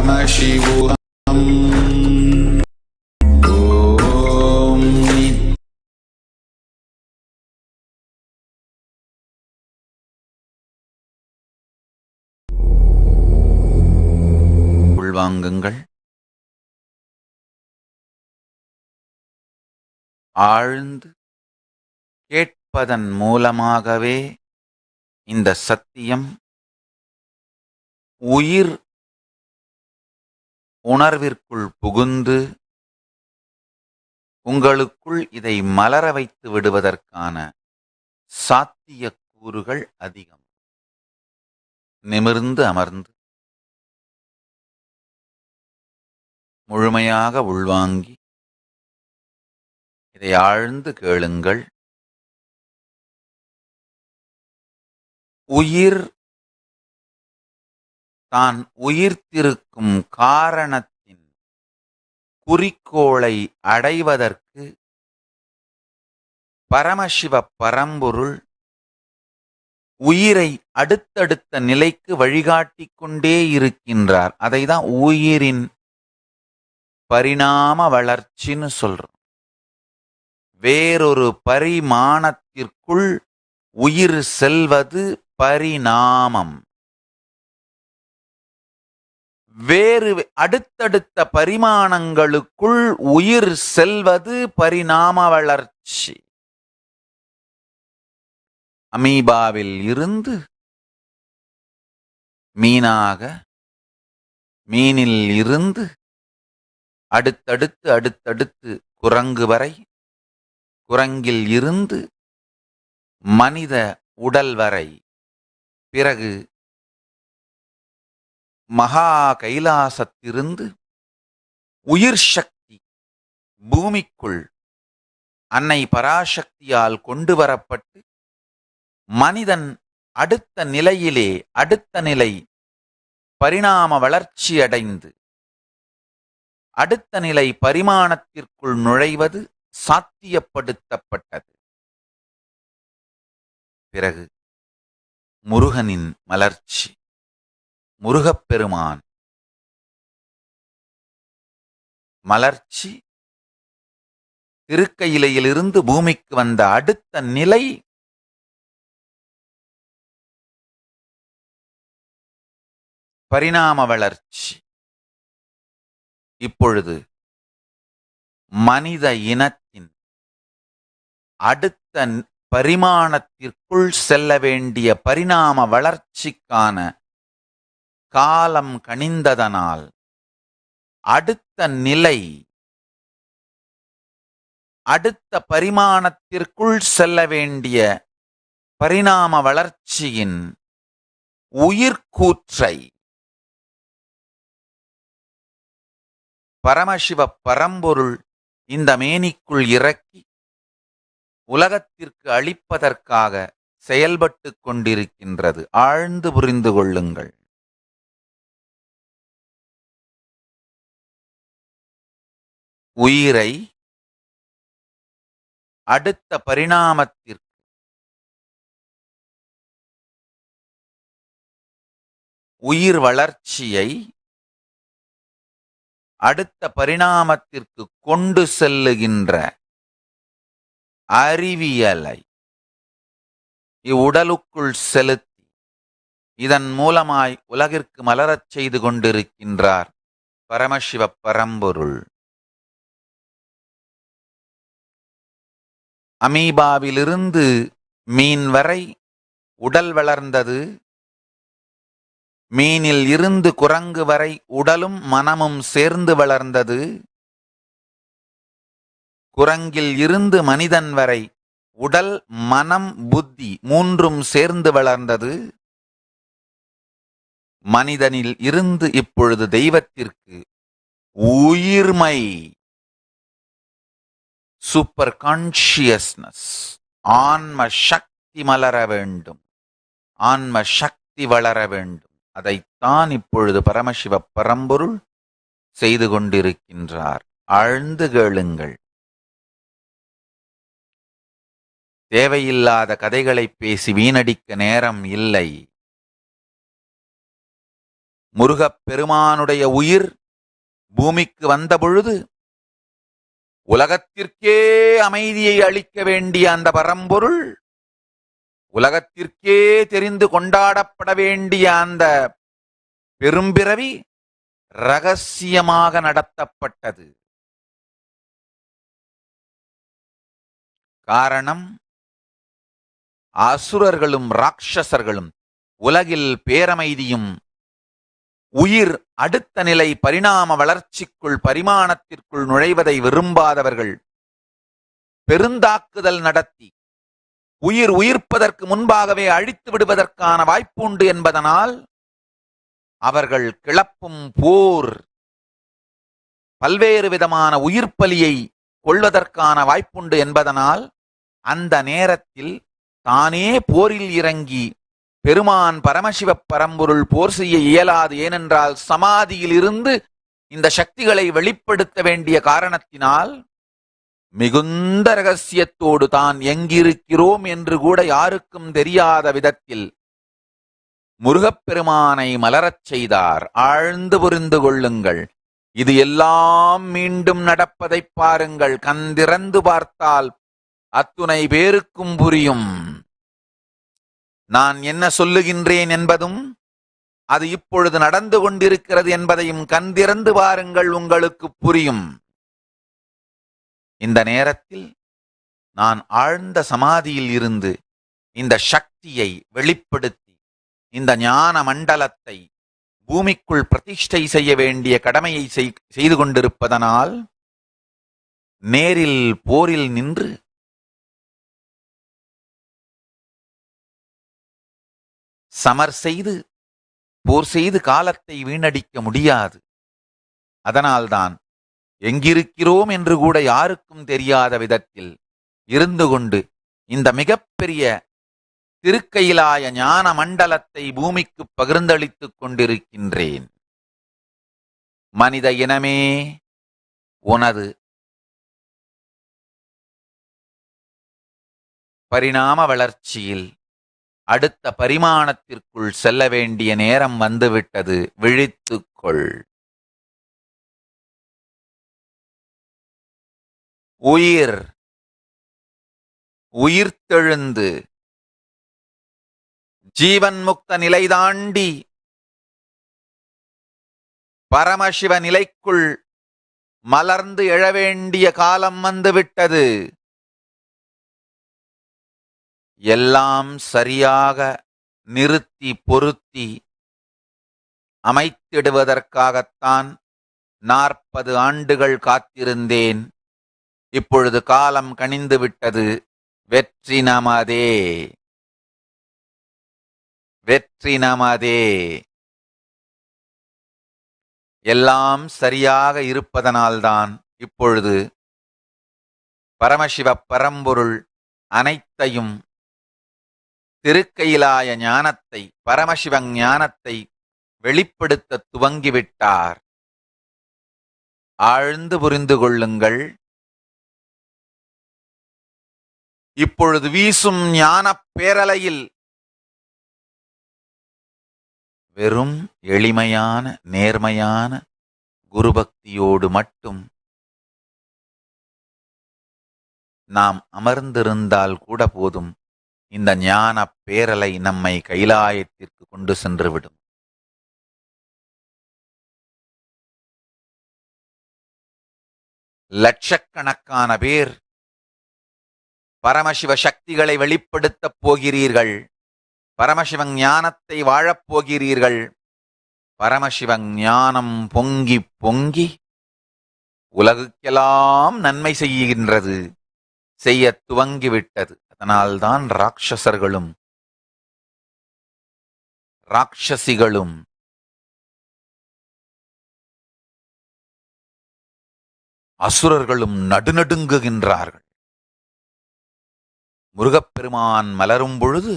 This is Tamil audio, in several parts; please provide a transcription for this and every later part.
பரமசிவோகம். ஓம் உள்வாங்குங்கள். ஆழ்ந்து கேட்பதன் மூலமாகவே இந்த சத்தியம் உயிர் உணர்விற்குள் புகுந்து உங்களுக்குள் இதை மலர வைத்து விடுவதற்கான சாத்தியக்கூறுகள் அதிகம். நிமிர்ந்து அமர்ந்து முழுமையாக உள்வாங்கி இதை ஆழ்ந்து கேளுங்கள். உயிர் தான் உயிர்த்திருக்கும் காரணத்தின் குறிக்கோளை அடைவதற்கு பரமசிவ பரம்பொருள் உயிரை அடுத்தடுத்த நிலைக்கு வழிகாட்டிக் கொண்டே இருக்கின்றார். அதைதான் உயிரின் பரிணாம வளர்ச்சின்னு சொல்றோம். வேறொரு பரிமாணத்திற்குள் உயிர் செல்வது பரிணாமம். வேறு அடுத்தடுத்த பரிமாணங்களுக்குள் உயிர் செல்வது பரிணாம வளர்ச்சி. அமீபாவில் இருந்து மீனாக, மீனில் இருந்து அடுத்தடுத்து குரங்கு வரை, குரங்கில் இருந்து மனித உடல் வரை, பிறகு மகா கைலாசத்திலிருந்து உயிர் சக்தி பூமிக்குள் அன்னை பராசக்தியால் கொண்டு வரப்பட்டு மனிதன் அடுத்த நிலையிலே அடுத்த நிலை பரிணாம வளர்ச்சி அடைந்து அடுத்த நிலை பரிமாணத்திற்குள் நுழைவது சாத்தியப்படுத்தப்பட்டது. பிறகு முருகனின் மலர்ச்சி, முருகப்பெருமான் மலர்ச்சி, திருக்கையிலையிலிருந்து பூமிக்கு வந்த அடுத்த நிலை பரிணாம வளர்ச்சி. இப்பொழுது மனித இனத்தின் அடுத்த பரிமாணத்திற்குள் செல்ல வேண்டிய பரிணாம வளர்ச்சிக்கான காலம் கனிந்ததனால் அடுத்த நிலை அடுத்த பரிமாணத்திற்குள் செல்ல வேண்டிய பரிணாம வளர்ச்சியின் உயிர்கூற்றை பரமசிவ பரம்பொருள் இந்த மேனிக்குள் இறக்கி உலகத்திற்கு அளிப்பதற்காக செயல்பட்டு கொண்டிருக்கின்றது. ஆழ்ந்து புரிந்து கொள்ளுங்கள். உயிரை அடுத்த பரிணாமத்திற்கு உயிர் வளர்ச்சியை அடுத்த பரிணாமத்திற்கு கொண்டு செல்லுகின்ற அறிவியலை இவ்வுடலுக்குள் செலுத்தி இதன் மூலமாய் உலகிற்கு மலரச் செய்து கொண்டிருக்கின்றார் பரமசிவ பரம்பொருள். அமீபாவிலிருந்து மீன் வரை உடல் வளர்ந்தது. மீனில் இருந்து குரங்கு வரை உடலும் மனமும் சேர்ந்து வளர்ந்தது. குரங்கில் இருந்து மனிதன் வரை உடல், மனம், புத்தி மூன்றும் சேர்ந்து வளர்ந்தது. மனிதனில் இருந்து இப்பொழுது தெய்வத்திற்கு உயிர்மை, சூப்பர் கான்ஷியஸ்னஸ், ஆன்ம சக்தி மலர வேண்டும், ஆன்ம சக்தி வளர வேண்டும். அதைத்தான் இப்பொழுது பரமசிவ பரம்பொருள் செய்து கொண்டிருக்கின்றார். ஆழ்ந்து கேளுங்கள். தேவையில்லாத கதைகளை பேசி வீணடிக்க நேரம் இல்லை. முருகப் பெருமானுடைய உயிர் பூமிக்கு வந்தபொழுது உலகத்திற்கே அமைதியை அளிக்க வேண்டிய அந்த பரம்பொருள், உலகத்திற்கே தெரிந்து கொண்டாடப்பட வேண்டிய அந்த பெரும்பிறவி ரகசியமாக நடத்தப்பட்டது. காரணம், அசுரர்களும் ராட்சசர்களும் உலகில் பேரமைதியும் உயிர் அடுத்த நிலை பரிணாம வளர்ச்சிக்குள் பரிமாணத்திற்குள் நுழைவதை விரும்பாதவர்கள் பெருந்தாக்குதல் நடத்தி உயிர் உயிர்ப்பதற்கு முன்பாகவே அழித்து விடுவதற்கான வாய்ப்புண்டு என்பதனால் அவர்கள் கிளப்பும் போர் பல்வேறு விதமான உயிர்ப்பலியை கொள்வதற்கான வாய்ப்புண்டு என்பதனால் அந்த நேரத்தில் தானே போரில் இறங்கி பெருமான் பரமசிவ பரம்பொருள் போர் செய்ய இயலாது, ஏனென்றால் சமாதியில் இருந்து இந்த சக்திகளை வெளிப்படுத்த வேண்டிய காரணத்தினால் மிகுந்த ரகசியத்தோடு தான் எங்கிருக்கிறோம் என்று கூட யாருக்கும் தெரியாத விதத்தில் முருகப்பெருமானை மலரச் செய்தார். ஆழ்ந்து புரிந்து கொள்ளுங்கள். இது எல்லாம் மீண்டும் நடப்பதைப் பாருங்கள். கந்திறந்து பார்த்தால் அத்துணை பேருக்கும் புரியும். நான் என்ன சொல்லுகின்றேன் என்பதும் அது இப்பொழுது நடந்து கொண்டிருக்கிறது என்பதையும் கந்திறந்து பாருங்கள், உங்களுக்கு புரியும். இந்த நேரத்தில் நான் ஆழ்ந்த சமாதியில் இருந்து இந்த சக்தியை வெளிப்படுத்தி இந்த ஞான மண்டலத்தை பூமிக்குள் பிரதிஷ்டை செய்ய வேண்டிய கடமையை செய்து கொண்டிருப்பதனால் நேரில் போரில் நின்று சமர் செய்து போர் செய்து காலத்தை வீணடிக்க முடியாது. அதனால்தான் எங்கிருக்கிறோம் என்று கூட யாருக்கும் தெரியாத விதத்தில் இருந்து கொண்டு இந்த மிகப்பெரிய திருக்கையிலாய ஞான மண்டலத்தை பூமிக்கு பகிர்ந்தளித்துக் கொண்டிருக்கின்றேன். மனித இனமே, உனது பரிணாம வளர்ச்சியில் அடுத்த பரிமாணத்திற்குள் செல்ல வேண்டிய நேரம் வந்துவிட்டது. விழித்துக்கொள். உயிர் உயிர்த்தெழுந்து ஜீவன் முக்த நிலை தாண்டி பரமசிவ நிலைக்குள் மலர்ந்து எழ வேண்டிய காலம் வந்துவிட்டது. எல்லாம் சரியாக நிறுத்தி பொருத்தி அமைத்திடுவதற்காகத்தான் 40 ஆண்டுகள் காத்திருந்தேன். இப்பொழுது காலம் கனிந்து விட்டது. வெற்றி நமதே, வெற்றி நமதே. எல்லாம் சரியாக இருப்பதனால்தான் இப்பொழுது பரமசிவ பரம்பொருள் அனைத்தையும் திருக்கையிலாய ஞானத்தை, பரமசிவ ஞானத்தை வெளிப்படுத்த துவங்கிவிட்டார். ஆழ்ந்து புரிந்து கொள்ளுங்கள். இப்பொழுது வீசும் ஞான பேரலையில் வெறும் எளிமையான நேர்மையான குருபக்தியோடு மட்டும் நாம் அமர்ந்திருந்தால் கூட போதும். இந்த ஞான பேரலை நம்மை கைலாயத்திற்கு கொண்டு சென்றுவிடும். லட்சக்கணக்கான பேர் பரமசிவ சக்திகளை வெளிப்படுத்தப் போகிறீர்கள். பரமசிவ ஞானத்தை வாழப்போகிறீர்கள். பரமசிவ ஞானம் பொங்கி பொங்கி உலகுக்கெல்லாம் நன்மை செய்கின்றது, செய்ய துவங்கிவிட்டது. அதனால்தான் ராட்சசர்களும் ராட்சசிகளும் அசுரர்களும் நடுநடுங்குகின்றார்கள். முருகப்பெருமான் மலரும் பொழுது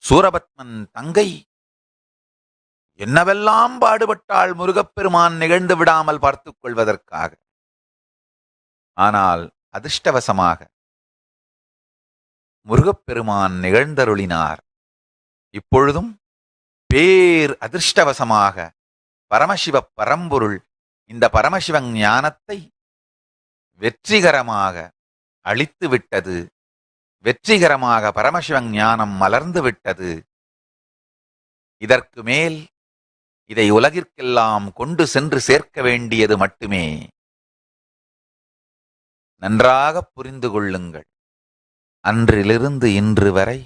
சூரபத்மன் தங்கை என்னவெல்லாம் பாடுபட்டால் முருகப்பெருமான் நிகழ்ந்து விடாமல் பார்த்துக் கொள்வதற்காக. ஆனால் அதிர்ஷ்டவசமாக முருகப்பெருமான் நிகழ்ந்தருளினார். இப்பொழுதும் பேர் அதிர்ஷ்டவசமாக பரமசிவ பரம்பொருள் இந்த பரமசிவ ஞானத்தை வெற்றிகரமாக அளித்து விட்டது. வெற்றிகரமாக பரமசிவ ஞானம் மலர்ந்து விட்டது. இதற்கு மேல் இதை உலகிற்கெல்லாம் கொண்டு சென்று சேர்க்க வேண்டியது மட்டுமே. நன்றாக புரிந்து கொள்ளுங்கள். அன்றிலிருந்து இன்று வரை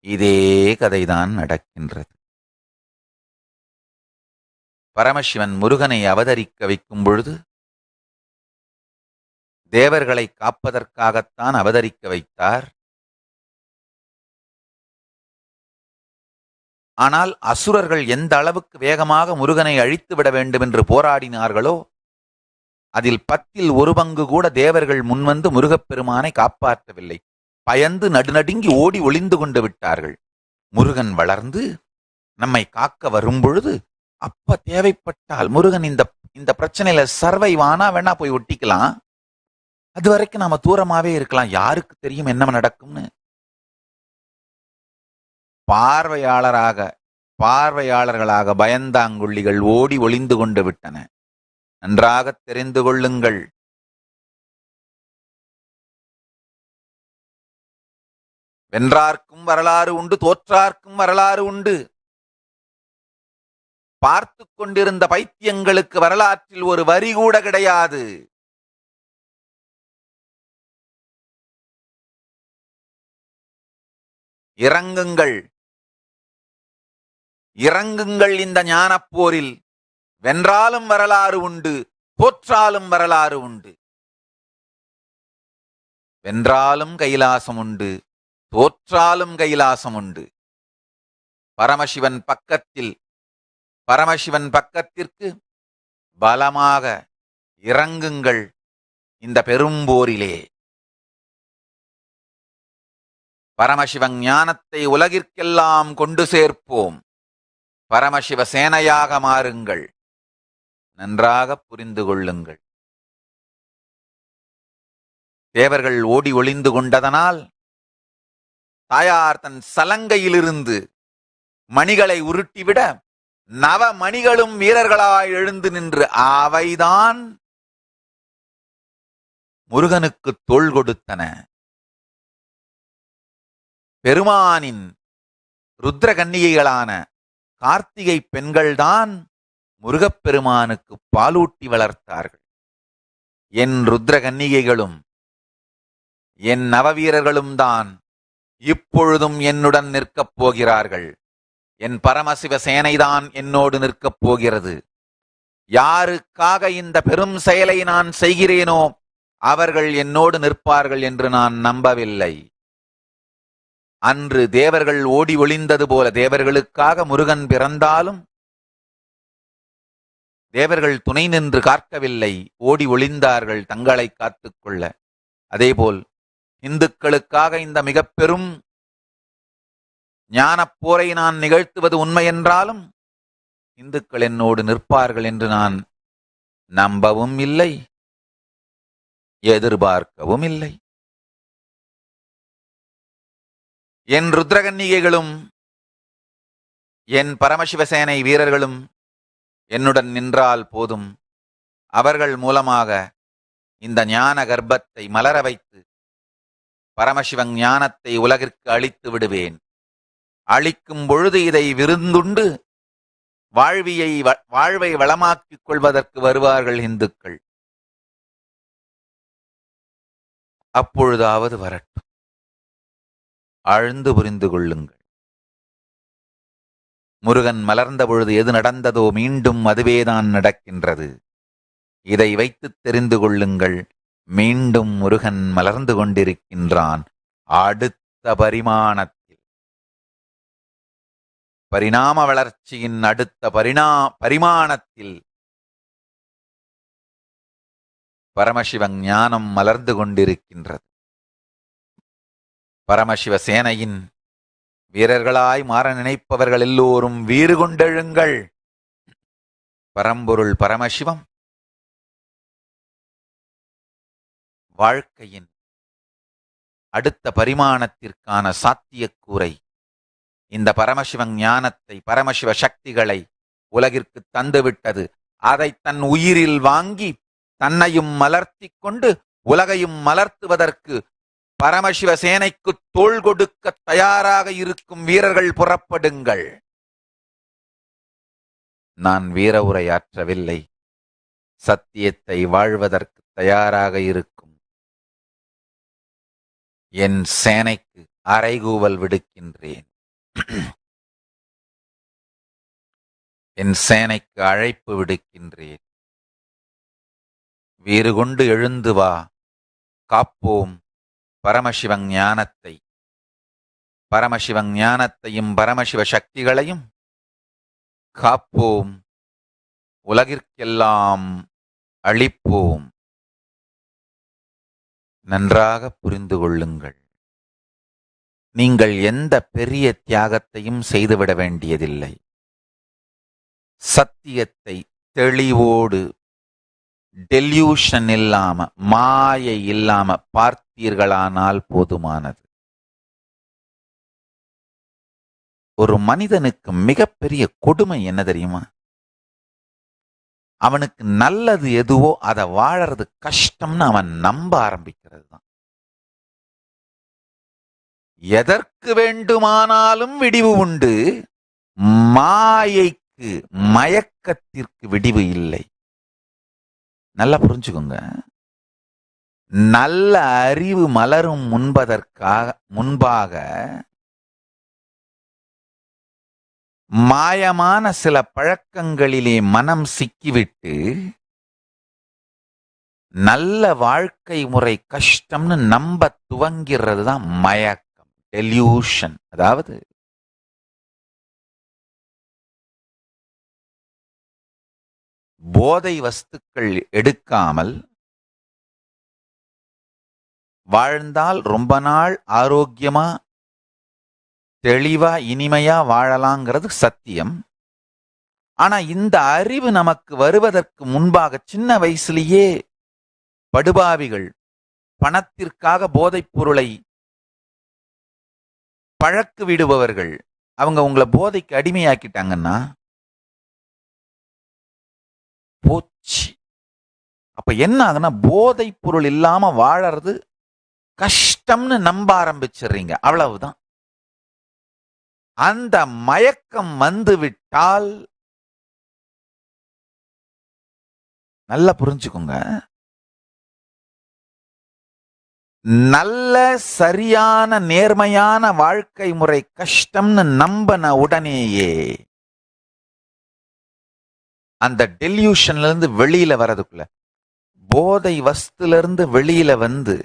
இதே கதைதான் நடக்கின்றது. பரமசிவன் முருகனை அவதரிக்க வைக்கும் பொழுது தேவர்களை காப்பதற்காகத்தான் அவதரிக்க வைத்தார். ஆனால் அசுரர்கள் எந்த அளவுக்கு வேகமாக முருகனை அழித்து விட வேண்டும் என்று போராடினார்களோ அதில் 10ல் 1 பங்கு கூட தேவர்கள் முன்வந்து முருகப்பெருமானை காப்பாற்றவில்லை. பயந்து நடுநடுங்கி ஓடி ஒளிந்து கொண்டு விட்டார்கள். முருகன் வளர்ந்து நம்மை காக்க வரும்பொழுது அப்ப தேவைப்பட்டால் முருகன் இந்த பிரச்சனையில சர்வைவானா வேணா போய் ஒட்டிக்கலாம். அது வரைக்கும் நாம தூரமாவே இருக்கலாம். யாருக்கு தெரியும் என்ன நடக்கும்னு. பார்வையாளர்களாக பயந்தாங்குள்ளிகள் ஓடி ஒளிந்து கொண்டு விட்டன. நன்றாக தெரிந்து கொள்ளுங்கள். வென்றார்க்கும் வரலாறு உண்டு, தோற்றார்க்கும் வரலாறு உண்டு. பார்த்து கொண்டிருந்த பைத்தியங்களுக்கு வரலாற்றில் ஒரு வரி கூட கிடையாது. இறங்குங்கள், இறங்குங்கள் இந்த ஞானப்போரில். வென்றாலும் வரலாறு உண்டு, தோற்றாலும் வரலாறு உண்டு. வென்றாலும் கைலாசம் உண்டு, தோற்றாலும் கைலாசம் உண்டு. பரமசிவன் பக்கத்திற்கு பலமாக இறங்குங்கள் இந்த பெரும்போரிலே. பரமசிவன் ஞானத்தை உலகிற்கெல்லாம் கொண்டு சேர்ப்போம். பரமசிவ சேனையாக மாறுங்கள். நன்றாக புரிந்து கொள்ளுங்கள். தேவர்கள் ஓடி ஒளிந்து கொண்டதனால் தாயார் தன் சலங்கையிலிருந்து மணிகளை உருட்டிவிட நவ மணிகளும் வீரர்களாய் எழுந்து நின்று அவைதான் முருகனுக்கு தோள் கொடுத்தன. பெருமானின் ருத்ரகன்னிகைகளான கார்த்திகை பெண்கள்தான் முருகப்பெருமானுக்கு பாலூட்டி வளர்த்தார்கள். என் ருத்ரகன்னிகைகளும் என் நவவீரர்களும் தான் இப்பொழுதும் என்னுடன் நிற்கப் போகிறார்கள். என் பரமசிவ சேனைதான் என்னோடு நிற்கப் போகிறது. யாருக்காக இந்த பெரும் செயலை நான் செய்கிறேனோ அவர்கள் என்னோடு நிற்பார்கள் என்று நான் நம்பவில்லை. அன்று தேவர்கள் ஓடி ஒளிந்தது போல தேவர்களுக்காக முருகன் பிறந்தாலும் தேவர்கள் துணை நின்று காக்கவில்லை, ஓடி ஒளிந்தார்கள் தங்களை காத்துக்கொள்ள. அதேபோல் இந்துக்களுக்காக இந்த மிக பெரும் ஞானப் போரை நான் நிகழ்த்துவது உண்மை என்றாலும் இந்துக்கள் என்னோடு நிற்பார்கள் என்று நான் நம்பவும் இல்லை, எதிர்பார்க்கவும் இல்லை. என் ருத்ரகன்னிகைகளும் என் பரமசிவசேனை வீரர்களும் என்னுடன் நின்றால் போதும். அவர்கள் மூலமாக இந்த ஞான கர்ப்பத்தை மலர வைத்து பரமசிவன் ஞானத்தை உலகிற்கு அளித்து விடுவேன். அளிக்கும் பொழுது இதை விருந்துண்டு வாழ்வை வளமாக்கிக் கொள்வதற்கு வருவார்கள் இந்துக்கள். அப்பொழுதாவது வரட்டும். ஆழ்ந்து புரிந்து கொள்ளுங்கள். முருகன் மலர்ந்த பொழுது எது நடந்ததோ மீண்டும் அதுவேதான் நடக்கின்றது. இதை வைத்து தெரிந்து கொள்ளுங்கள். மீண்டும் முருகன் மலர்ந்து கொண்டிருக்கின்றான். அடுத்த பரிணாம வளர்ச்சியின் அடுத்த பரிமாணத்தில் பரமசிவன் ஞானம் மலர்ந்து கொண்டிருக்கின்றது. பரமசிவ சேனையின் வீரர்களாய் மாற நினைப்பவர்கள் எல்லோரும் வீறு கொண்டெழுங்கள். பரம்பொருள் பரமசிவம் வாழ்க்கையின் அடுத்த பரிமாணத்திற்கான சாத்தியக்கூறை இந்த பரமசிவ ஞானத்தை, பரமசிவ சக்திகளை உலகிற்கு தந்துவிட்டது. அதை தன் உயிரில் வாங்கி தன்னையும் மலர்த்திக் கொண்டு உலகையும் மலர்த்துவதற்கு பரமசிவ சேனைக்கு தோள் கொடுக்க தயாராக இருக்கும் வீரர்கள் புறப்படுங்கள். நான் வீர உரையாற்றவில்லை. சத்தியத்தை வாழ்வதற்கு தயாராக இருக்கும் என் சேனைக்கு அறைகூவல் விடுக்கின்றேன். என் சேனைக்கு அழைப்பு விடுக்கின்றேன். வீறு கொண்டு எழுந்து வா, காப்போம் பரமசிவ ஞானத்தை. பரமசிவ ஞானத்தையும் பரமசிவ சக்திகளையும் காப்போம், உலகிற்கெல்லாம் அளிப்போம். நன்றாக புரிந்து கொள்ளுங்கள். நீங்கள் எந்த பெரிய தியாகத்தையும் செய்துவிட வேண்டியதில்லை. சத்தியத்தை தெளிவோடு, டெல்யூஷன் இல்லாம, மாயை இல்லாம பார்த்தீர்களானால் போதுமானது. ஒரு மனிதனுக்கு மிகப்பெரிய கொடுமை என்ன தெரியுமா? அவனுக்கு நல்லது எதுவோ அதை வாழறது கஷ்டம்னு அவன் நம்ப ஆரம்பிக்கிறது தான். எதற்கு வேண்டுமானாலும் விடிவு உண்டு, மாயைக்கு, மயக்கத்திற்கு விடிவு இல்லை. நல்லா புரிஞ்சுக்கோங்க. நல்ல அறிவு மலரும் முன்பாக மாயமான சில பழக்கங்களிலே மனம் சிக்கிவிட்டு நல்ல வாழ்க்கை முறை கஷ்டம்னு நம்ப துவங்கிறது தான் மயக்கம், டெல்யூஷன். அதாவது போதை வஸ்துக்கள் எடுக்காமல் வாழ்ந்தால் ரொம்ப நாள் ஆரோக்கியமா, தெளிவா, இனிமையா வாழலாங்கிறது சத்தியம். ஆனா இந்த அறிவு நமக்கு வருவதற்கு முன்பாக சின்ன வயசுலேயே படுபாவிகள் பணத்திற்காக போதைப் பொருளை பழக்கு விடுபவர்கள் அவங்க உங்களை போதைக்கு அடிமையாக்கிட்டாங்கன்னா போச்சு. அப்ப என்ன ஆகுனா, போதைப் பொருள் இல்லாம வாழறது கஷ்டம்னு நம்ப ஆரம்பிச்சிடுறீங்க. அவ்வளவுதான். அந்த மயக்கம் வந்து விட்டால், நல்லா புரிஞ்சுக்கோங்க, நல்ல சரியான நேர்மையான வாழ்க்கை முறை கஷ்டம்னு நம்பின உடனேயே அந்த டெல்யூஷன்ல இருந்து வெளியில வர்றதுக்குள்ள, போதை வஸ்துல இருந்து வெளியில வந்து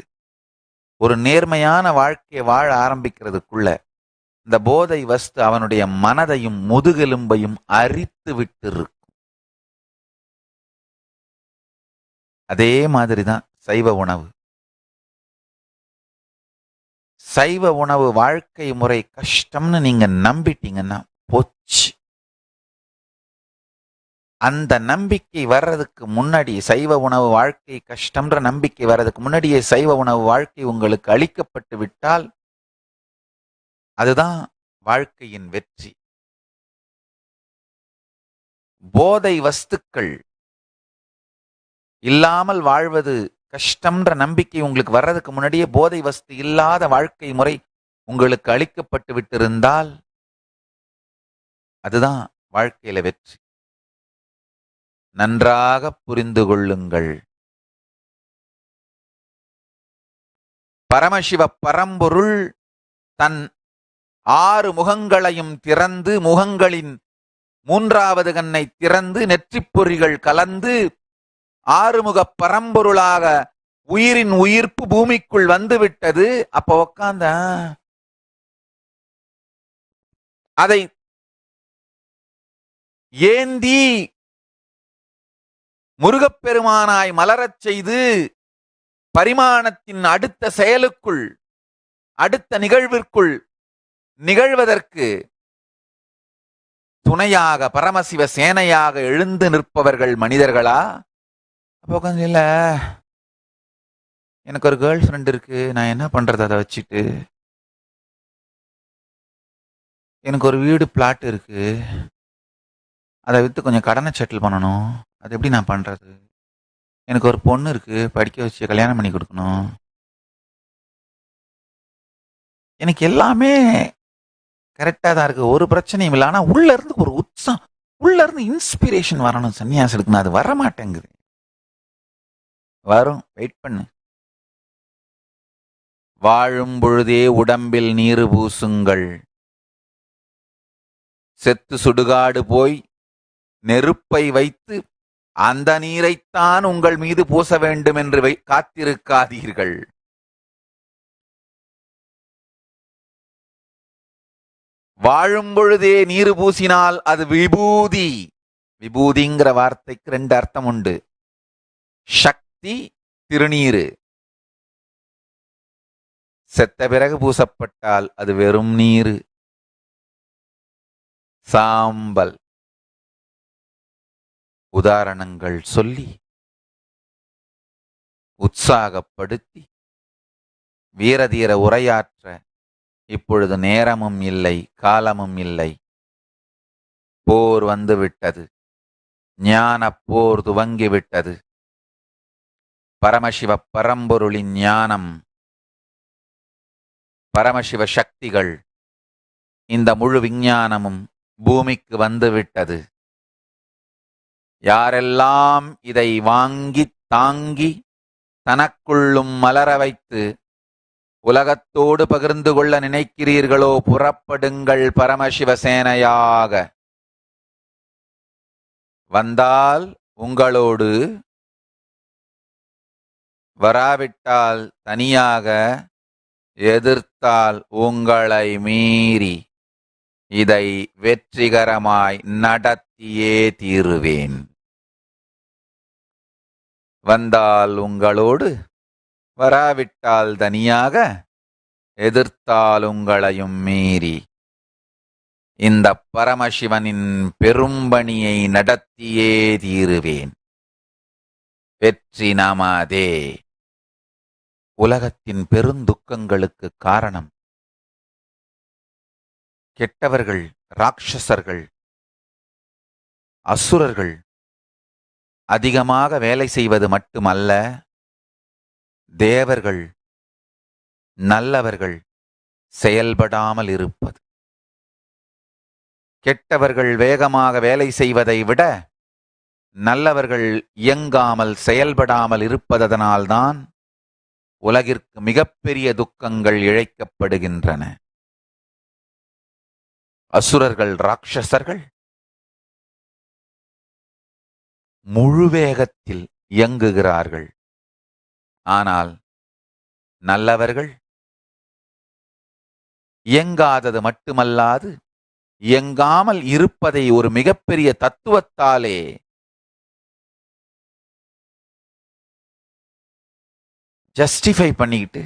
ஒரு நேர்மையான வாழ்க்கையை வாழ ஆரம்பிக்கிறதுக்குள்ள இந்த போதை வஸ்து அவனுடைய மனதையும் முதுகெலும்பையும் அரித்து விட்டு இருக்கும். அதே மாதிரிதான் சைவ உணவு. சைவ உணவு வாழ்க்கை முறை கஷ்டம்னு நீங்க நம்பிட்டீங்கன்னா போச்சு. அந்த நம்பிக்கை வர்றதுக்கு முன்னாடி, சைவ உணவு வாழ்க்கை கஷ்டம்ன்ற நம்பிக்கை வர்றதுக்கு முன்னாடியே சைவ உணவு வாழ்க்கை உங்களுக்கு அளிக்கப்பட்டு விட்டால் அதுதான் வாழ்க்கையின் வெற்றி. போதை வஸ்துக்கள் இல்லாமல் வாழ்வது கஷ்டம்ன்ற நம்பிக்கை உங்களுக்கு வர்றதுக்கு முன்னாடியே போதை வஸ்து இல்லாத வாழ்க்கை முறை உங்களுக்கு அளிக்கப்பட்டு விட்டிருந்தால் அதுதான் வாழ்க்கையில வெற்றி. நன்றாக புரிந்து கொள்ளுங்கள். பரமசிவ பரம்பொருள் தன் 6 முகங்களையும் திறந்து, முகங்களின் 3வது கண்ணை திறந்து, நெற்றிப்பொறிகள் கலந்து 6 முக பரம்பொருளாக உயிரின் உயிர்ப்பு பூமிக்குள் வந்து விட்டது. அப்ப உட்கார்ந்த அதை ஏந்தி முருகப்பெருமானாய் மலரச் செய்து பரிமாணத்தின் அடுத்த செயலுக்குள், அடுத்த நிகழ்விற்குள் நிகழ்வதற்கு துணையாக பரமசிவ சேனையாக எழுந்து நிற்பவர்கள் மனிதர்களா? அப்போ இல்ல, எனக்கு ஒரு கேர்ள் ஃப்ரெண்ட் இருக்கு, நான் என்ன பண்றது அதை வச்சுட்டு? எனக்கு ஒரு வீடு பிளாட் இருக்கு, அதை விற்று கொஞ்சம் கடனை செட்டில் பண்ணணும், அது எப்படி நான் பண்றது? எனக்கு ஒரு பொண்ணு இருக்கு, படிக்க வச்சு கல்யாணம் பண்ணி கொடுக்கணும். எனக்கு எல்லாமே கரெக்டாக தான் இருக்கு, ஒரு பிரச்சனையும் இல்லை. ஆனால் உள்ள இருந்து ஒரு உற்சாகம், உள்ள இருந்து இன்ஸ்பிரேஷன் வரணும், சன்னியாசம் எடுக்கணும், அது வர மாட்டேங்குது. வரும், வெயிட் பண்ணு. வாழும் பொழுதே உடம்பில் நீரு பூசுங்கள், செத்து சுடுகாடு போய் நெருப்பை வைத்து அந்த நீரைத்தான் உங்கள் மீது பூச வேண்டும் என்று காத்திருக்காதீர்கள். வாழும் பொழுதே நீரு பூசினால் அது விபூதி. விபூதிங்கிற வார்த்தைக்கு 2 அர்த்தம் உண்டு. சக்தி, திருநீரு. செத்த பிறகு பூசப்பட்டால் அது வெறும் நீரு, சாம்பல். உதாரணங்கள் சொல்லி உற்சாகப்படுத்தி வீரதீர உரையாற்ற இப்பொழுது நேரமும் இல்லை, காலமும் இல்லை. போர் வந்துவிட்டது, ஞான போர் துவங்கிவிட்டது. பரமசிவ பரம்பொருளின் ஞானம், பரமசிவ சக்திகள், இந்த முழு விஞ்ஞானமும் பூமிக்கு வந்துவிட்டது. யாரெல்லாம் இதை வாங்கி தாங்கி தனக்குள்ளும் மலர வைத்து உலகத்தோடு பகிர்ந்து கொள்ள நினைக்கிறீர்களோ, புறப்படுங்கள் பரமசிவசேனையாக. வந்தால் உங்களோடு, வராவிட்டால் தனியாக, எதிர்த்தால் உங்களை மீறி இதை வெற்றிகரமாய் நடத்தியே தீருவேன். வந்தால் உங்களோடு, வராவிட்டால் தனியாக, எதிர்த்தால் உங்களையும் மீறி இந்த பரமசிவனின் பெரும்பணியை நடத்தியே தீருவேன். வெற்றி நமதே. உலகத்தின் பெருந்துக்கங்களுக்கு காரணம் கெட்டவர்கள், ராட்சசர்கள், அசுரர்கள் அதிகமாக வேலை செய்வது மட்டுமல்ல, தேவர்கள், நல்லவர்கள் செயல்படாமல் இருப்பது. கெட்டவர்கள் வேகமாக வேலை செய்வதை விட நல்லவர்கள் இயங்காமல் செயல்படாமல் இருப்பதனால்தான் உலகிற்கு மிகப்பெரிய துக்கங்கள் இழைக்கப்படுகின்றன. அசுரர்கள், ராட்சசர்கள் முழு வேகத்தில் இயங்குகிறார்கள். ஆனால் நல்லவர்கள் இயங்காதது மட்டுமல்லாது, இயங்காமல் இருப்பதை ஒரு மிகப்பெரிய தத்துவத்தாலே ஜஸ்டிஃபை பண்ணிக்கிட்டு,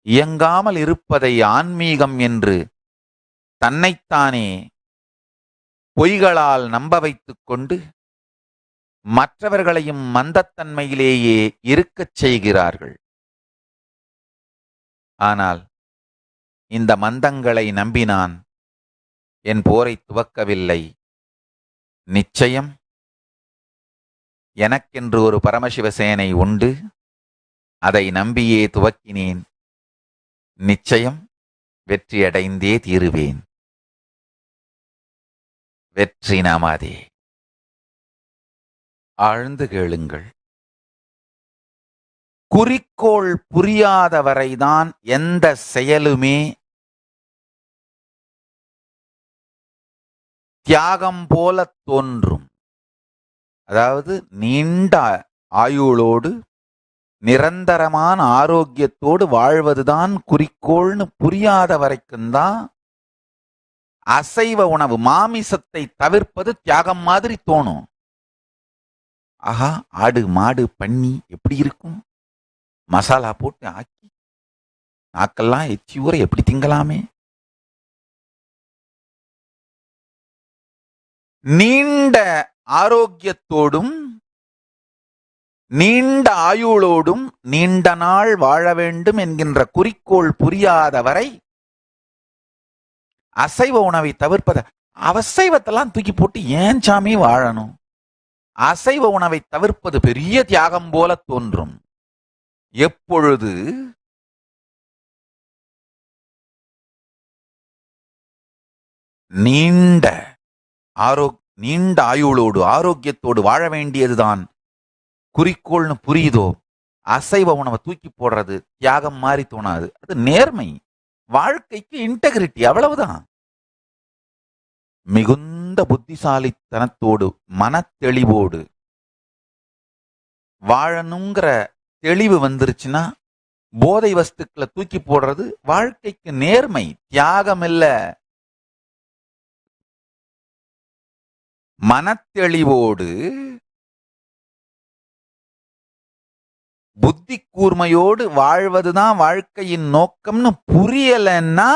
இயங்காமல் இருப்பதை ஆன்மீகம் என்று தன்னைத்தானே பொய்களால் நம்ப வைத்துக் கொண்டு மற்றவர்களையும் மந்தத்தன்மையிலேயே இருக்கச் செய்கிறார்கள். ஆனால் இந்த மந்தங்களை நம்பி நான் என் போரை துவக்கவில்லை. நிச்சயம் எனக்கென்று ஒரு பரமசிவசேனை உண்டு, அதை நம்பியே துவக்கினேன். நிச்சயம் வெற்றியடைந்தே தீருவேன். வெற்றி நமதே. ஆழ்ந்து கேளுங்கள். குறிக்கோள் புரியாதவரைதான் எந்த செயலுமே தியாகம் போல தோன்றும். அதாவது நீண்ட ஆயுளோடு நிரந்தரமான ஆரோக்கியத்தோடு வாழ்வதுதான் குறிக்கோள்னு புரியாத வரைக்கும்தான் அசைவ உணவு, மாமிசத்தை தவிர்ப்பது தியாகம் மாதிரி தோணும். ஆஹா, ஆடு, மாடு, பன்னி எப்படி இருக்கும், மசாலா போட்டு ஆக்கி நாக்கெல்லாம் எச்சி ஊற எப்படி திங்கலாமே. நீண்ட ஆரோக்கியத்தோடும் நீண்ட ஆயுளோடும் நீண்ட நாள் வாழ வேண்டும் என்கின்ற குறிக்கோள் புரியாதவரை அசைவ உணவை தவிர்ப்பத, அசைவத்தெல்லாம் தூக்கி போட்டு ஏன் சாமி வாழணும்? அசைவ உணவை தவிர்ப்பது பெரிய தியாகம் போல தோன்றும். எப்பொழுது நீண்ட ஆயுளோடு ஆரோக்கியத்தோடு வாழ வேண்டியதுதான் குறிக்கோள்னு புரியுதோ, அசைவ உணவை தூக்கி போடுறது தியாகம் மாதிரி தோணாது. அது நேர்மை, வாழ்க்கைக்கு இன்டெகிரிட்டி, அவ்வளவுதான். மிகுந்த புத்திசாலித்தனத்தோடு மனத்தெளிவோடு வாழணுங்கிற தெளிவு வந்துருச்சுன்னா போதை வஸ்துக்களை தூக்கி போடுறது வாழ்க்கைக்கு நேர்மை, தியாகம் இல்ல. மனத்தெளிவோடு புத்தி கூர்மையோடு வாழ்வதுதான் வாழ்க்கையின் நோக்கம்னு புரியலன்னா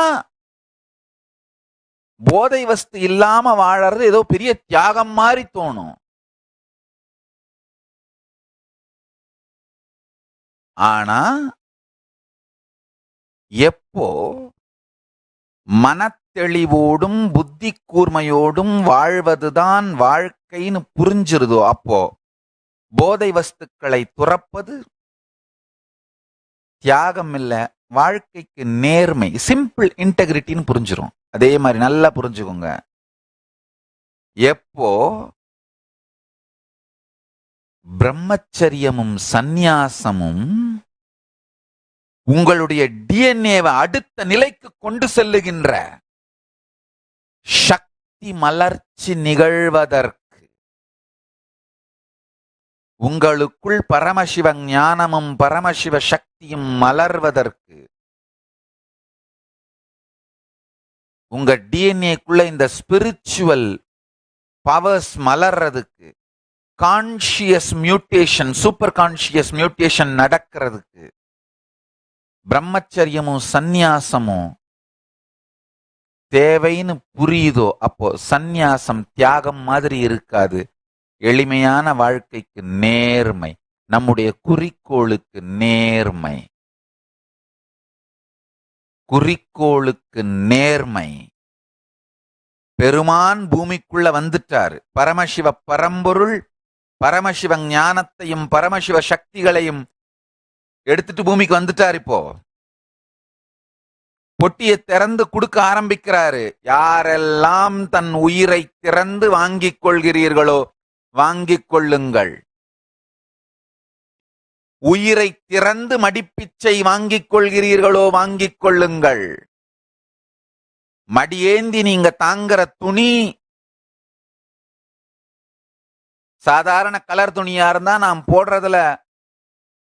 போதை வஸ்து இல்லாம வாழறது ஏதோ பெரிய தியாகம் மாதிரி தோணும். ஆனா எப்போ மனத்தெளிவோடும் புத்தி கூர்மையோடும் வாழ்வதுதான் வாழ்க்கைன்னு புரிஞ்சிருதோ, அப்போ போதை வஸ்துக்களை துறப்பது தியாகம் இல்ல, வாழ்க்கைக்கு நேர்மை, சிம்பிள் இன்டெகிரிட்டின்னு புரிஞ்சிரும். அதே மாதிரி நல்லா புரிஞ்சுக்கோங்க. எப்போ பிரம்மச்சரியமும் சந்நியாசமும் உங்களுடைய டிஎன்ஏவை அடுத்த நிலைக்கு கொண்டு செல்லுகின்ற சக்தி மலர்ச்சி நிகழ்வதற்கு, உங்களுக்குள் பரமசிவ ஞானமும் பரமசிவ சக்தியும் மலர்வதற்கு, உங்க டிஎன்ஏக்குள்ள இந்த ஸ்பிரிச்சுவல் பவர்ஸ் மலர்றதுக்கு, conscious mutation, super conscious mutation நடக்கிறதுக்கு பிரம்மச்சரியமும் சந்நியாசமும் தேவைன்னு புரியுதோ, அப்போ சந்நியாசம் தியாகம் மாதிரி இருக்காது. எளிமையான வாழ்க்கைக்கு நேர்மை, நம்முடைய குறிக்கோளுக்கு நேர்மை, குறிக்கோளுக்கு நேர்மை. பெருமான் பூமிக்குள்ள வந்துட்டாரு. பரமசிவ பரம்பொருள் பரமசிவ ஞானத்தையும் பரமசிவ சக்திகளையும் எடுத்துட்டு பூமிக்கு வந்துட்டார். இப்போ பொட்டியை திறந்து கொடுக்க ஆரம்பிக்கிறாரு. யாரெல்லாம் தன் உயிரை திறந்து வாங்கிக் கொள்கிறீர்களோ வாங்கிக் கொள்ளுங்கள். உயிரை திறந்து மடிப்பிச்சை வாங்கிக் கொள்கிறீர்களோ வாங்கிக் கொள்ளுங்கள். மடியேந்தி நீங்க தாங்குற துணி சாதாரண கலர் துணியா இருந்தா நாம் போடுறதுல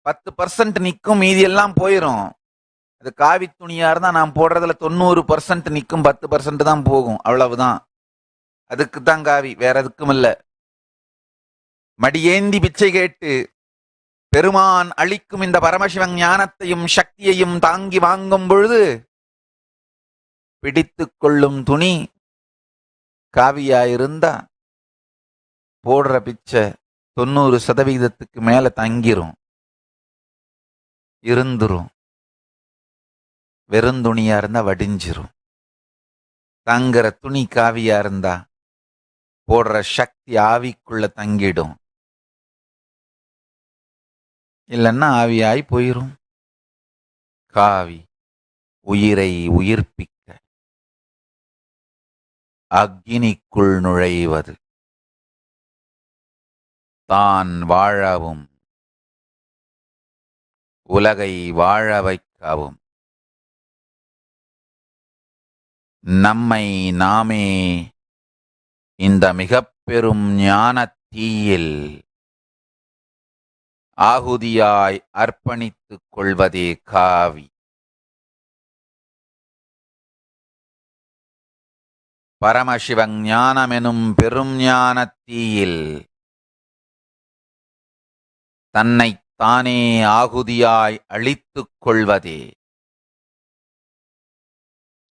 10% நிக்கும், மீதி எல்லாம் போயிரும். அது காவி துணியா இருந்தா நாம் போடுறதுல 90% நிக்கும், 10% தான் போகும். அவ்வளவுதான். அதுக்கு தான் காவி, வேற எதுக்கும் இல்ல. மடியேந்தி பிச்சை கேட்டு பெருமான் அளிக்கும் இந்த பரமசிவன் ஞானத்தையும் சக்தியையும் தாங்கி வாங்கும் பொழுது பிடித்து கொள்ளும் துணி காவியாயிருந்தா போடுற பிச்சை 90% மேல தங்கிரும், இருந்துரும். வெறுந்துணியா இருந்தா வடிஞ்சிரும். தங்குற துணி காவியா இருந்தா போடுற சக்தி ஆவிக்குள்ள தங்கிடும், இல்லைன்னா ஆவியாய் போயிரும். காவி உயிரை உயிர்ப்பிக்க அக்னிக்குள் நுழைவது, தான் வாழவும் உலகை வாழ வைக்கவும் நம்மை நாமே இந்த மிக பெரும் ஞான தீயில் ஆகுதியாய் அர்ப்பணித்துக் கொள்வதே காவி. பரமசிவ ஞானமெனும் பெரும் ஞான தீயில் தன்னை தானே ஆகுதியாய் அழித்துக் கொள்வதே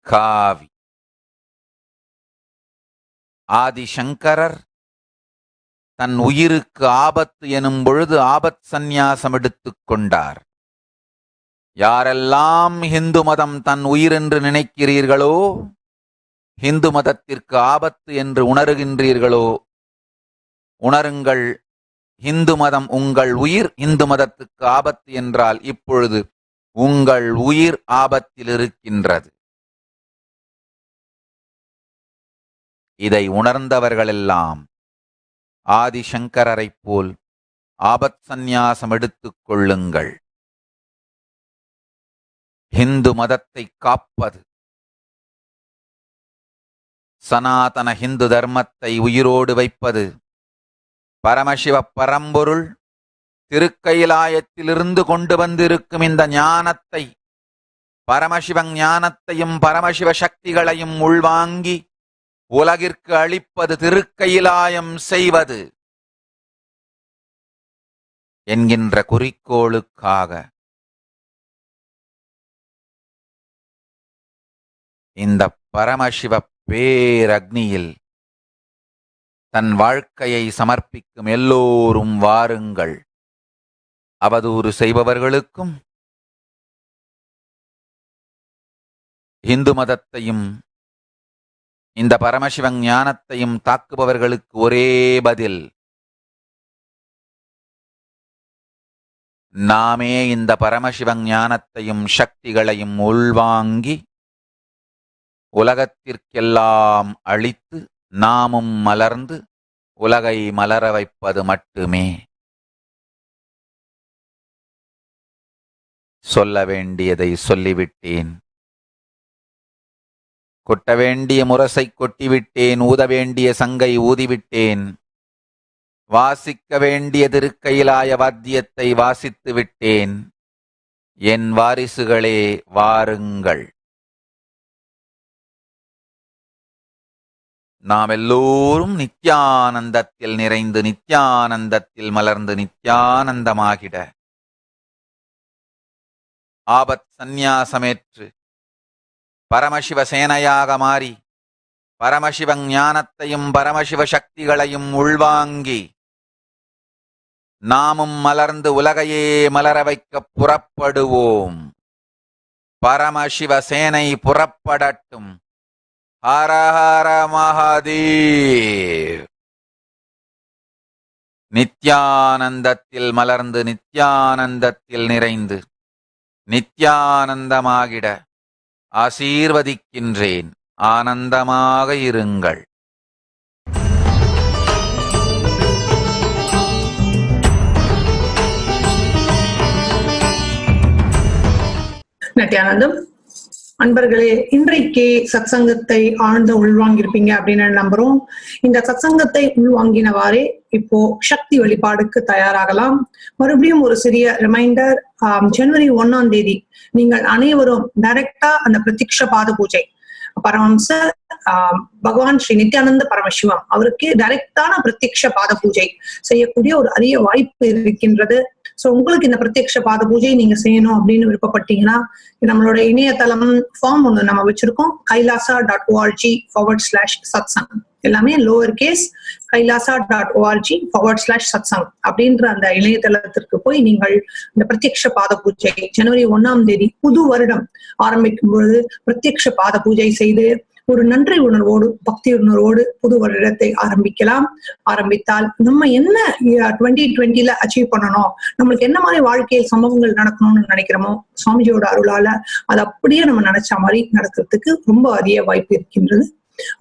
காவி. ஆதிசங்கரர் தன் உயிருக்கு ஆபத்து எனும் பொழுது ஆபத் சந்நியாசம் எடுத்துக் கொண்டார். யாரெல்லாம் இந்து மதம் தன் உயிர் என்று நினைக்கிறீர்களோ, இந்து மதத்திற்கு ஆபத்து என்று உணர்கின்றீர்களோ, உணருங்கள். இந்து மதம் உங்கள் உயிர், இந்து மதத்துக்கு ஆபத்து என்றால் இப்பொழுது உங்கள் உயிர் ஆபத்தில் இருக்கின்றது. இதை உணர்ந்தவர்களெல்லாம் ஆதிசங்கரரைப் போல் ஆபத் சந்நியாசம் எடுத்துக் கொள்ளுங்கள். இந்து மதத்தை காப்பது, சனாதன இந்து தர்மத்தை உயிரோடு வைப்பது, பரமசிவ பரம்பொருள் திருக்கைலாயத்திலிருந்து கொண்டு வந்திருக்கும் இந்த ஞானத்தை, பரமசிவ ஞானத்தையும் பரமசிவ சக்திகளையும் உள்வாங்கி உலகிற்கு அளிப்பது, திருக்கைலாயம் செய்வது என்கின்ற குறிக்கோளுக்காக இந்த பரமசிவ பேரக்னியில் தன் வாழ்க்கையை சமர்ப்பிக்கும் எல்லோரும் வாருங்கள். அவதூறு செய்பவர்களுக்கும், இந்து மதத்தையும் இந்த பரமசிவ ஞானத்தையும் தாக்குபவர்களுக்கு ஒரே பதில்: நாமே இந்த பரமசிவ ஞானத்தையும் சக்திகளையும் உள்வாங்கி உலகத்திற்கெல்லாம் அளித்து நாமும் மலர்ந்து உலகை மலர வைப்பது மட்டுமே. சொல்ல வேண்டியதை சொல்லிவிட்டேன். கொட்ட வேண்டிய முரசை கொட்டிவிட்டேன். ஊத வேண்டிய சங்கை ஊதிவிட்டேன். வாசிக்க வேண்டிய திருக்கைலாய வாத்தியத்தை வாசித்து விட்டேன். என் வாரிசுகளே, வாருங்கள். நாம் எல்லோரும் நித்யானந்தத்தில் நிறைந்து, நித்யானந்தத்தில் மலர்ந்து, நித்யானந்தமாகிட ஆபத் சந்நியாசமேற்று பரமசிவ சேனையாக மாறி பரமசிவ ஞானத்தையும் பரமசிவ சக்திகளையும் உள்வாங்கி நாமும் மலர்ந்து உலகையே மலர வைக்க புறப்படுவோம். பரமசிவ சேனை புறப்படட்டும். ஹர ஹர மகாதேவ். நித்யானந்தத்தில் மலர்ந்து, நித்யானந்தத்தில் நிறைந்து, நித்யானந்தமாகிட ஆசீர்வதிக்கின்றேன். ஆனந்தமாக இருங்கள். நித்யானந்தம். அன்பர்களே, இன்றைக்கு சத்சங்கத்தை ஆழ்ந்த உள்வாங்கியிருப்பீங்க அப்படின்னு நம்புறோம். இந்த சத்சங்கத்தை உள்வாங்கினவாறே இப்போ சக்தி வழிபாடுக்கு தயாராகலாம். மறுபடியும் ஒரு சிறிய ரிமைண்டர். ஜனவரி 1ஆம் தேதி நீங்கள் அனைவரும் டைரக்டா அந்த பிரத்யக்ஷ பாத பூஜை, பரமஹம்சர் பகவான் ஸ்ரீ நித்யானந்த பரமசிவம் அவருக்கு டைரக்டான பிரத்யக்ஷ பாத பூஜை செய்யக்கூடிய ஒரு அரிய வாய்ப்பு இருக்கின்றது. சோ உங்களுக்கு இந்த பிரத்யக்ஷ பாத பூஜை நீங்க செய்யணும் அப்படின்னு விருப்பப்பட்டீங்கன்னா, நம்மளோட இணையதளம் ஃபார்ம் ஒண்ணு நம்ம வச்சிருக்கோம். kailasa.org/satsang. எல்லாமே லோவர் கேஸ். kailasa.org/satsang அப்படின்ற அந்த இணையதளத்திற்கு போய் நீங்கள் இந்த பிரத்யக்ஷ பாத பூஜை ஜனவரி 1ஆம் தேதி புது வருடம் ஆரம்பிக்கும் பொழுது பிரத்யக்ஷ பாத பூஜை செய்து ஒரு நன்றி உணர்வோடு, பக்தி உணர்வோடு புது வருடத்தை ஆரம்பித்தால் நம்ம என்ன 2020ல அச்சீவ் பண்ணணும், நம்மளுக்கு என்ன மாதிரி வாழ்க்கையில் சம்பவங்கள் நடக்கணும்னு நினைக்கிறோமோ சுவாமிஜியோட அருளால அது அப்படியே நம்ம நினைச்ச மாதிரி நடக்கிறதுக்கு ரொம்ப அதிக வாய்ப்பு இருக்கின்றது.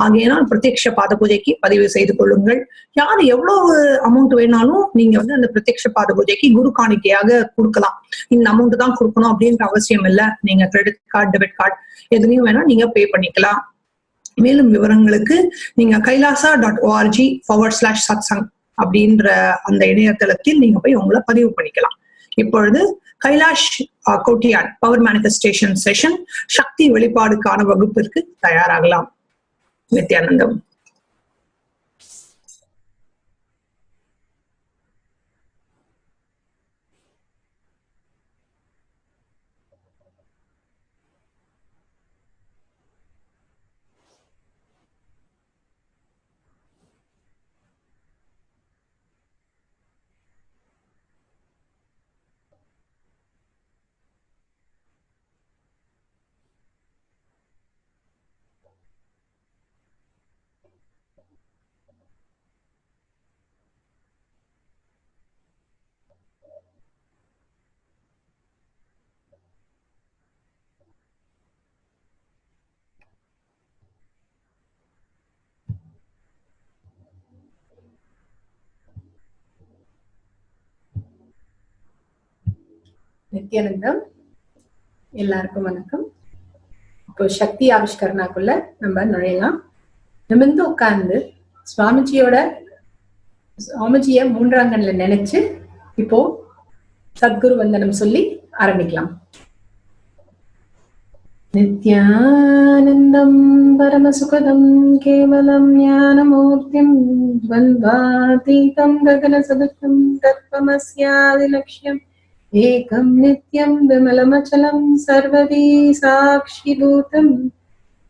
ஆகையினால் பிரத்யக்ஷ பாத பூஜைக்கு பதிவு செய்து கொள்ளுங்கள். யார் எவ்வளவு அமௌண்ட் வேணாலும் நீங்க அந்த பிரத்யக்ஷ பாத பூஜைக்கு குரு காணிக்கையாக கொடுக்கலாம். இந்த அமௌண்ட் தான் கொடுக்கணும் அப்படின்ற அவசியம் இல்லை. நீங்க கிரெடிட் கார்டு, டெபிட் கார்டு எதுலையும் வேணா நீங்க பே பண்ணிக்கலாம். மேலும் விவரங்களுக்கு நீங்க kailasa.org/satsang அப்படின்ற அந்த இணையதளத்தில் நீங்க போய் உங்களை பதிவு பண்ணிக்கலாம். இப்பொழுது Kailash Kotian power manifestation session சக்தி வெளிப்பாடுக்கான வகுப்பிற்கு தயாராகலாம். நித்யானந்தம். நித்யானந்தம். எல்லாருக்கும் வணக்கம். இப்போ சக்தி ஆவிஷ்கரணாக்குள்ள நம்ம நுழையலாம். நிமிர்ந்து உட்கார்ந்து சுவாமிஜிய மூன்றாங்கன்ல நினைச்சு இப்போ சத்குரு வந்தனம் சொல்லி ஆரம்பிக்கலாம். நித்யானந்தம் பரமசுகதம் கேவலம் ஞானமூர்த்திம் द्वन्द्वातीतं गगनसदृशं तत्त्वमस्यादिलक्ष्यम् एकं नित्यं विमलमचलं सर्वदी साक्षिभूतं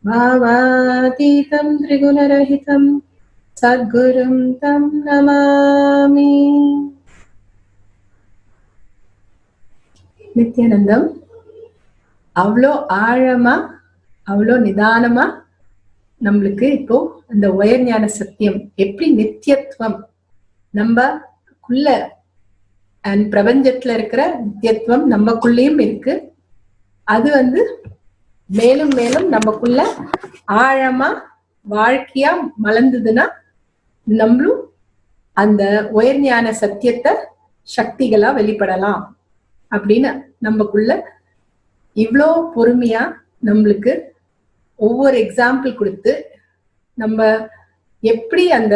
भावातीतं त्रिगुणरहितं सद्गुरुं तं नमामि. நித்யானந்தம் அவ்வளோ ஆழமா அவ்வளோ நிதானமா நம்மளுக்கு இப்போ அந்த உயர் ஞான சத்தியம் எப்படி நித்தியத்துவம் நம்மக்குள்ள பிரபஞ்சத்துல இருக்கிற நித்தியத்துவம் நம்மக்குள்ளேயும் இருக்கு. அது மேலும் மேலும் நமக்குள்ள ஆழமா வாழ்க்கையா மலர்ந்ததுன்னா நம்மளும் அந்த உயர் ஞான சத்தியத்தை சக்திகளா வெளிப்படலாம் அப்படின்னு நமக்குள்ள இவ்வளோ பொறுமையா நம்மளுக்கு ஒவ்வொரு எக்ஸாம்பிள் கொடுத்து நம்ம எப்படி அந்த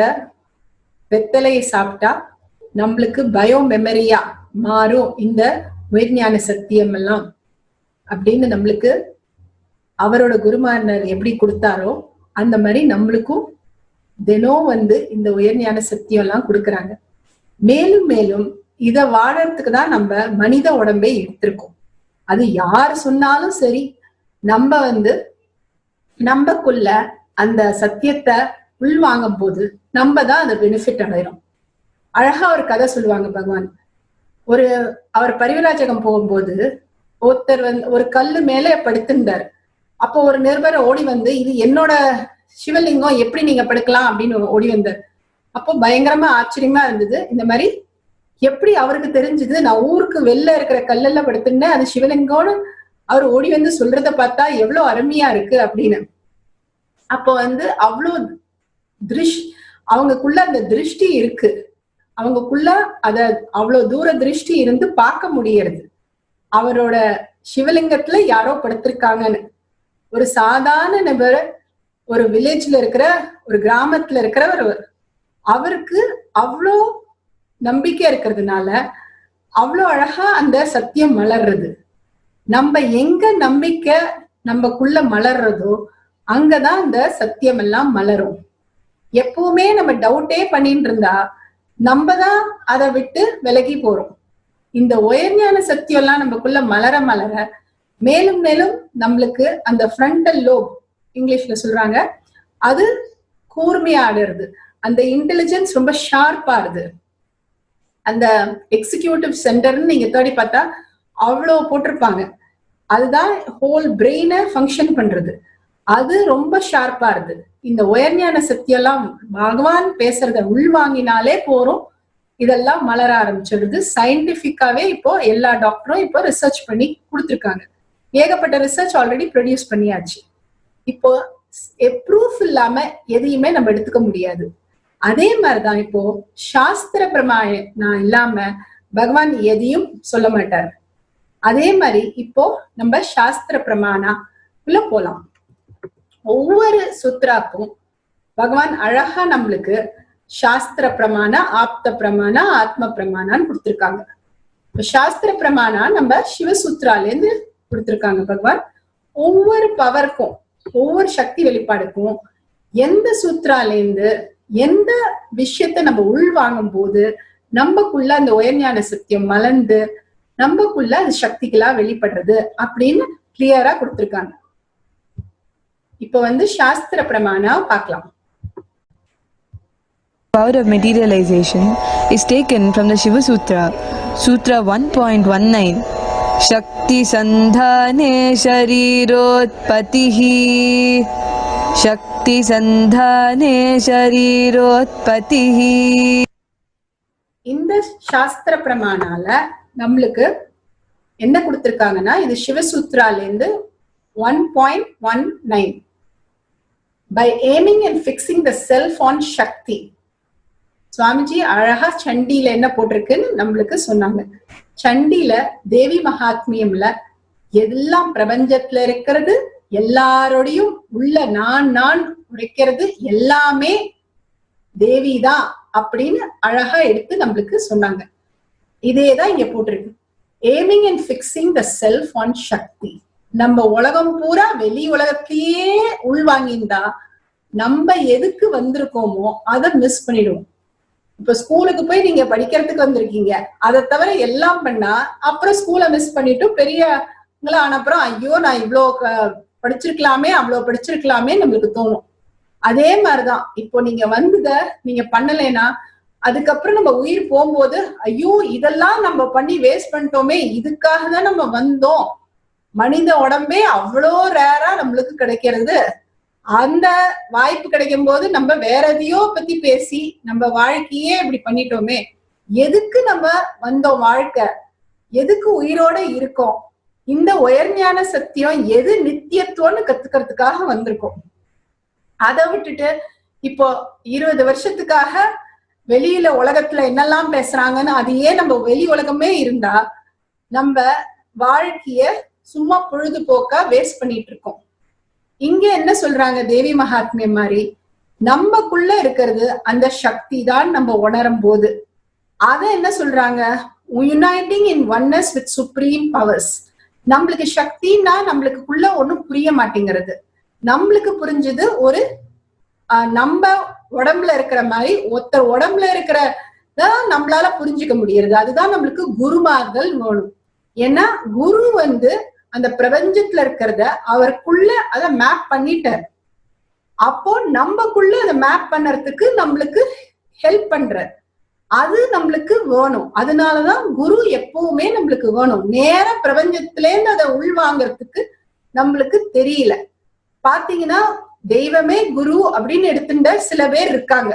வெத்தலையை சாப்பிட்டா நம்மளுக்கு பயோ மெமரியா மாறும் இந்த உயர்ஞான சத்தியம் எல்லாம் அப்படின்னு நம்மளுக்கு அவரோட குருமானர் எப்படி கொடுத்தாரோ அந்த மாதிரி நம்மளுக்கும் தினம் இந்த உயர்ஞான சத்தியம் எல்லாம் கொடுக்குறாங்க. மேலும் மேலும் இத வாழறதுக்கு தான் நம்ம மனித உடம்பை எடுத்திருக்கோம். அது யார் சொன்னாலும் சரி, நம்ம நம்மக்குள்ள அந்த சத்தியத்தை உள்வாங்கும் போது நம்ம தான் அந்த பெனிஃபிட் அடைகிறோம். அழகா ஒரு கதை சொல்லுவாங்க பகவான். அவர் பரிவராஜகம் போகும்போது ஒருத்தர் ஒரு கல்லு மேல படுத்திருந்தார். அப்போ ஒரு நிருபர் ஓடி இது என்னோட சிவலிங்கம், எப்படி நீங்க படுக்கலாம் அப்படின்னு ஓடி வந்தார். அப்போ பயங்கரமா ஆச்சரியமா இருந்தது. இந்த மாதிரி எப்படி அவருக்கு தெரிஞ்சது? நான் ஊருக்கு வெளில இருக்கிற கல்லெல்லாம் படுத்திருந்தேன், அது சிவலிங்கம்னு அவர் ஓடி சொல்றத பார்த்தா எவ்வளவு அருமையா இருக்கு அப்படின்னு. அப்போ அவ்வளோ அவங்களுக்குள்ள அந்த திருஷ்டி இருக்கு. அவங்களுக்குள்ள அவ்வளவு தூர திருஷ்டி இருந்து பார்க்க முடியறது. அவரோட சிவலிங்கத்துல யாரோ படுத்திருக்காங்கன்னு. ஒரு சாதாரண நபர், ஒரு வில்லேஜ்ல இருக்கிற ஒரு கிராமத்துல இருக்கிறவர், அவருக்கு அவ்வளோ நம்பிக்கை இருக்கிறதுனால அவ்வளோ அழகா அந்த சத்தியம் மலர்றது. நம்ம எங்க நம்பிக்கை நம்மக்குள்ள மலர்றதோ அங்கதான் அந்த சத்தியம் எல்லாம் மலரும். எப்பவுமே நம்ம டவுட்டே பண்ணிட்டு இருந்தா நம்ம தான் அதை விட்டு விலகி போறோம். இந்த உயர்ஞான சத்தியம் எல்லாம் நமக்குள்ள மலர மலர மேலும் மேலும் நம்மளுக்கு அந்த ஃப்ரண்டல் லோப், இங்கிலீஷ்ல சொல்றாங்க, அது கூர்மையாடுறது. அந்த இன்டெலிஜென்ஸ் ரொம்ப ஷார்ப்பா இருது. அந்த எக்ஸிக்யூட்டிவ் சென்டர்னு நீங்க தேடி பார்த்தா அவ்வளோ போட்டிருப்பாங்க. அதுதான் ஹோல் பிரெயினை ஃபங்க்ஷன் பண்றது. அது ரொம்ப ஷார்ப்பா இருது. இந்த உயர்ஞான சக்தியெல்லாம் பகவான் பேசுறத உள்வாங்கினாலே போறோம், இதெல்லாம் மலர ஆரம்பிச்சிடுது. சயின்டிபிக்காவே இப்போ எல்லா டாக்டரும் இப்போ ரிசர்ச் பண்ணி கொடுத்துருக்காங்க. ஏகப்பட்ட ரிசர்ச் ஆல்ரெடி ப்ரொடியூஸ் பண்ணியாச்சு. இப்போ ப்ரூஃப் இல்லாம எதையுமே நம்ம எடுத்துக்க முடியாது. அதே மாதிரிதான் இப்போ சாஸ்திர பிரமாணம் இல்லாம பகவான் எதையும் சொல்ல மாட்டார். அதே மாதிரி இப்போ நம்ம சாஸ்திர பிரமாணா உள்ள போலாம். ஒவ்வொரு சூத்ராக்கும் பகவான் அழகா நம்மளுக்கு சாஸ்திர பிரமாண, ஆப்த பிரமாண, ஆத்ம பிரமாணான்னு கொடுத்திருக்காங்க. சாஸ்திர பிரமாணா நம்ம சிவசூத்ரால இருந்து கொடுத்திருக்காங்க பகவான். ஒவ்வொரு பவருக்கும், ஒவ்வொரு சக்தி வெளிப்பாடுக்கும் எந்த சூத்ரால இருந்து எந்த விஷயத்த நம்ம உள்வாங்கும் போது நம்மக்குள்ள அந்த உயர்ஞான சத்தியம் மலர்ந்து நம்மக்குள்ள அது சக்திகளா வெளிப்படுறது அப்படின்னு கிளியரா கொடுத்திருக்காங்க. இப்ப சாஸ்திர பிரமாணா பார்க்கலாம். Power of materialization is taken from the Shiva Sutra, Sutra 1.19. Shakti sandhane sharirotpatihi. Shakti sandhane sharirotpatihi. இந்த சாஸ்திர பிரமாணால நம்மளுக்கு என்ன கொடுத்திருக்காங்கன்னா, இது சிவசூத்ரால இருந்து 1.19. By aiming and fixing the self on Shakti. Swamiji அழகா சண்டியில என்ன போட்டிருக்குன்னு நம்மளுக்கு சொன்னாங்க. சண்டில தேவி மகாத்மியம்ல எல்லாம் பிரபஞ்சத்துல இருக்கிறது, எல்லாரோடையும் உள்ள நான் உரைக்கிறது எல்லாமே தேவிதான் அப்படின்னு அழகா எடுத்து நம்மளுக்கு சொன்னாங்க. இதேதான் இங்க போட்டிருக்கு. aiming and fixing the self on சக்தி. நம்ம உலகம் பூரா வெளி உலகத்திலேயே உள்வாங்கிந்தா நம்ம எதுக்கு வந்திருக்கோமோ அதை மிஸ் பண்ணிடுவோம். இப்ப ஸ்கூலுக்கு போய் நீங்க படிக்கிறதுக்கு வந்திருக்கீங்க, அதை தவிர எல்லாம் பண்ணா அப்புறம் ஸ்கூலை மிஸ் பண்ணிட்டு பெரியவங்கள ஆனப்புறம் ஐயோ நான் இவ்வளோ படிச்சிருக்கலாமே அவ்வளோ படிச்சிருக்கலாமே நம்மளுக்கு தோணும். அதே மாதிரிதான் இப்போ நீங்க நீங்க பண்ணலைன்னா அதுக்கப்புறம் நம்ம உயிர் போகும்போது ஐயோ இதெல்லாம் நம்ம பண்ணி வேஸ்ட் பண்ணிட்டோமே, இதுக்காக தான் நம்ம வந்தோம். மனித உடம்பே அவ்வளோ ரேரா நம்மளுக்கு கிடைக்கிறது. அந்த வாய்ப்பு கிடைக்கும் போது நம்ம வேற எதையோ பத்தி பேசி நம்ம வாழ்க்கையே இப்படி பண்ணிட்டோமே, எதுக்கு நம்ம வந்தோம், வாழ்க்கை எதுக்கு உயிரோட இருக்கோம், இந்த உயர்ஞான சத்தியம் எது நித்தியத்துவம்னு கத்துக்கிறதுக்காக வந்திருக்கோம். அதை விட்டுட்டு இப்போ 20 வருஷத்துக்காக வெளியில உலகத்துல என்னெல்லாம் பேசுறாங்கன்னு அதையே நம்ம வெளி உலகமே இருந்தா நம்ம வாழ்க்கைய சும்மா பொழுதுபோக்கா வேஸ்ட் பண்ணிட்டு இருக்கோம். இங்க என்ன சொல்றாங்க தேவி மகாத்மியம் மாதிரி, நம்மக்குள்ள இருக்கிறது அந்த சக்தி தான் நம்ம உணரும் போது அத என்ன சொல்றாங்க, uniting in oneness with supreme powers. நம்மளுக்கு சக்தின்னா நம்மளுக்குள்ள ஒண்ணும் புரிய மாட்டேங்கிறது. நம்மளுக்கு புரிஞ்சது ஒரு நம்ம உடம்புல இருக்கிற மாதிரி ஒருத்தர் உடம்புல இருக்கிறத நம்மளால புரிஞ்சுக்க முடியறது. அதுதான் நம்மளுக்கு குருமார்கள் வேணும். ஏன்னா குரு அந்த பிரபஞ்சத்துல இருக்கிறத அவருக்குள்ள அதை மேப் பண்ணிட்டார். அப்போ நம்மக்குள்ள அதை மேப் பண்ணறதுக்கு நம்மளுக்கு ஹெல்ப் பண்றார். அது நம்மளுக்கு வேணும். அதனாலதான் குரு எப்பவுமே நம்மளுக்கு வேணும். நேர பிரபஞ்சத்திலேருந்து அதை உள்வாங்கறதுக்கு நம்மளுக்கு தெரியல. பாத்தீங்கன்னா தெய்வமே குரு அப்படின்னு எடுத்துட்ட சில பேர் இருக்காங்க.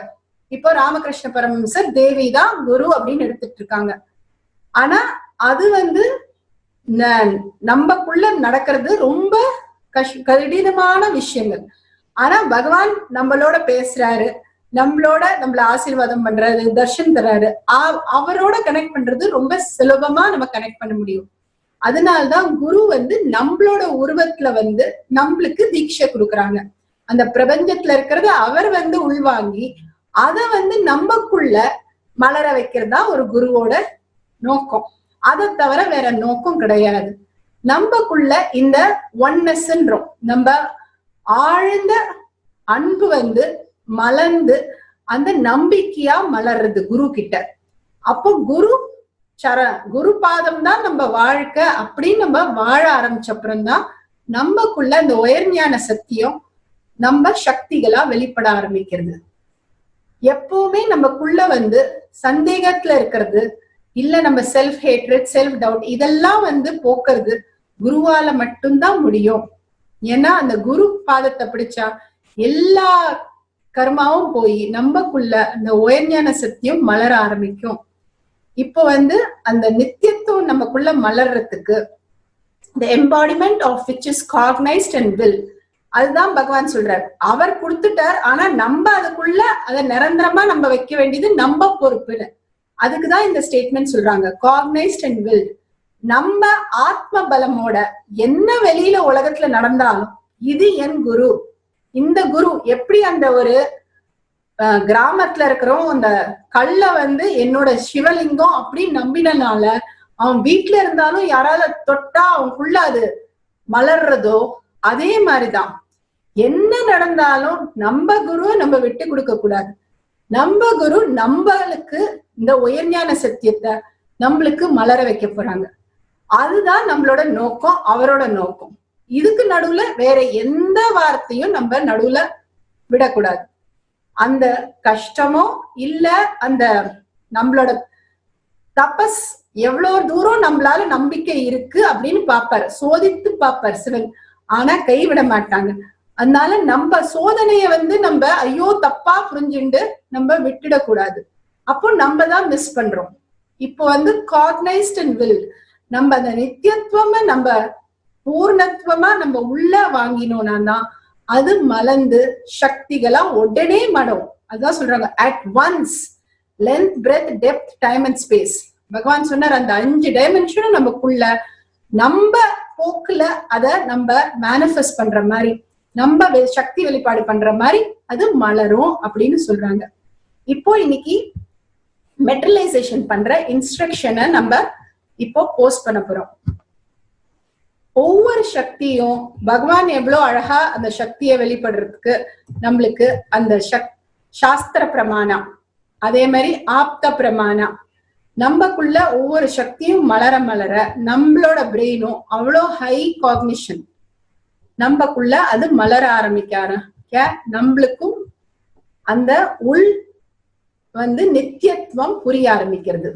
இப்போ ராமகிருஷ்ண பரமஹம்சர் தேவி தான் குரு அப்படின்னு எடுத்துட்டு இருக்காங்க. ஆனா அது நம்மக்குள்ள நடக்கிறது ரொம்ப கடினமான விஷயங்கள். ஆனா பகவான் நம்மளோட பேசுறாரு, நம்மள ஆசீர்வாதம் பண்றாரு, தர்ஷன் தர்றாரு. அவரோட கனெக்ட் பண்றது ரொம்ப சுலபமா நம்ம கனெக்ட் பண்ண முடியும். அதனால்தான் குரு நம்மளோட உருவத்துல நம்மளுக்கு தீட்சை கொடுக்குறாங்க. அந்த பிரபஞ்சத்துல இருக்கிறத அவர் உள்வாங்கி அத நம்மக்குள்ள மலர வைக்கிறதா ஒரு குருவோட நோக்கம். அதை தவிர வேற நோக்கம் கிடையாது. நம்மக்குள்ள இந்த ஒன்னஸ்ன்றோம், நம்ம ஆழ்ந்த அன்பு மலர்ந்து அந்த நம்பிக்கையா மலர்றது குரு கிட்ட. அப்போ குரு பாதம் தான் நம்ம வாழ்க்கை அப்படின்னு நம்ம வாழ ஆரம்பிச்ச அப்புறம்தான் நம்மக்குள்ள இந்த உயர்ஞான சத்தியம் நம்ம சக்திகளா வெளிப்பட ஆரம்பிக்கிறது. எப்பவுமே நமக்குள்ள சந்தேகத்துல இருக்கிறது இல்ல, நம்ம செல்ஃப் ஹேட்ரட், செல்ஃப் டவுட் இதெல்லாம் போக்குறது குருவால மட்டும்தான் முடியும். ஏன்னா அந்த குரு பாதத்தை பிடிச்சா எல்லா கர்மாவும் போய் நம்மக்குள்ள அந்த உயர்ஞான சத்தியம் மலர ஆரம்பிக்கும். இப்போ அந்த நித்தியத்துவம் நமக்குள்ள மலர்றதுக்கு the embodiment of which is cognized and will, அதுதான் பகவான் சொல்றார். அவர் கொடுத்துட்டார். ஆனா நம்ம அதுக்குள்ள அதை நிரந்தரமா நம்ம வைக்க வேண்டியது நம்ம பொறுப்புன்னு. அதுக்குதான் இந்த ஸ்டேட்மெண்ட் சொல்றாங்க, காக்னைஸ்ட் அண்ட் வில். நம்ம ஆத்ம பலமோட என்ன வெளியில உலகத்துல நடந்தாலும் இது என் குரு. இந்த குரு எப்படி அந்த ஒரு கிராமத்துல இருக்கிறோம் அந்த கல்ல என்னோட சிவலிங்கம் அப்படின்னு நம்பினால அவன் வீட்டுல இருந்தாலும் யாராவது தொட்டா அவனுக்குள்ள அது மலர்றதோ, அதே மாதிரிதான் என்ன நடந்தாலும் நம்ம குருவை நம்ம விட்டு கொடுக்க கூடாது. நம்ம குரு நம்மளுக்கு இந்த உயர்ஞான சத்தியத்தை நம்மளுக்கு மலர வைக்க போறாங்க. அதுதான் நம்மளோட நோக்கம், அவரோட நோக்கம். இதுக்கு நடுவுல வேற எந்த வார்த்தையும் நம்ம நடுவுல விடக்கூடாது. அந்த கஷ்டமோ இல்ல அந்த நம்மளோட தபஸ் எவ்வளவு தூரம் நம்மளால நம்பிக்கை இருக்கு அப்படின்னு பாப்பாரு, சோதித்து பாப்பார் சிவன். ஆனா கைவிட மாட்டாங்க. அதனால நம்ம சோதனைய நம்ம ஐயோ தப்பா புரிஞ்சுண்டு நம்ம விட்டுடக்கூடாது. அப்போ நம்ம தான் மிஸ் பண்றோம். இப்போ காக்னைஸ்ட் அண்ட் வில், நம்ம அந்த நித்தியத்துவமா நம்ம பூர்ணத்துவமா நம்ம உள்ள வாங்கினோம்னா தான் அது மலர்ந்து சக்திகளா உடனே மடும். அதுதான் சொல்றாங்க, at once length, breadth, depth, time and space. பகவான் சொன்னார் அந்த 5 டைமென்ஷனும் நமக்குள்ள நம்ம போக்குல அத நம்ம மேனிஃபெஸ்ட் பண்ற மாதிரி, நம்ம சக்தி வெளிப்பாடு பண்ற மாதிரி அது மலரும் அப்படின்னு சொல்றாங்க. இப்போ இன்னைக்கு மெட்டரலைசேஷன் பண்ற இன்ஸ்ட்ரக்ஷனை நம்ம இப்போ போஸ்ட் பண்ண போறோம். ஒவ்வொரு சக்தியும் பகவான் எவ்வளவு அழகா அந்த சக்தியை வெளிப்படுறதுக்கு நம்மளுக்கு அந்த சாஸ்திர பிரமாணம், அதே மாதிரி ஆப்த பிரமாணம், நம்மக்குள்ள ஒவ்வொரு சக்தியும் மலர மலர நம்மளோட பிரெயினும் அவ்வளோ ஹை காக்னிஷன் நம்மக்குள்ள அது மலர ஆரம்பிக்க நம்மளுக்கும் அந்த உள் நித்தியத்துவம் புரிய ஆரம்பிக்கிறது.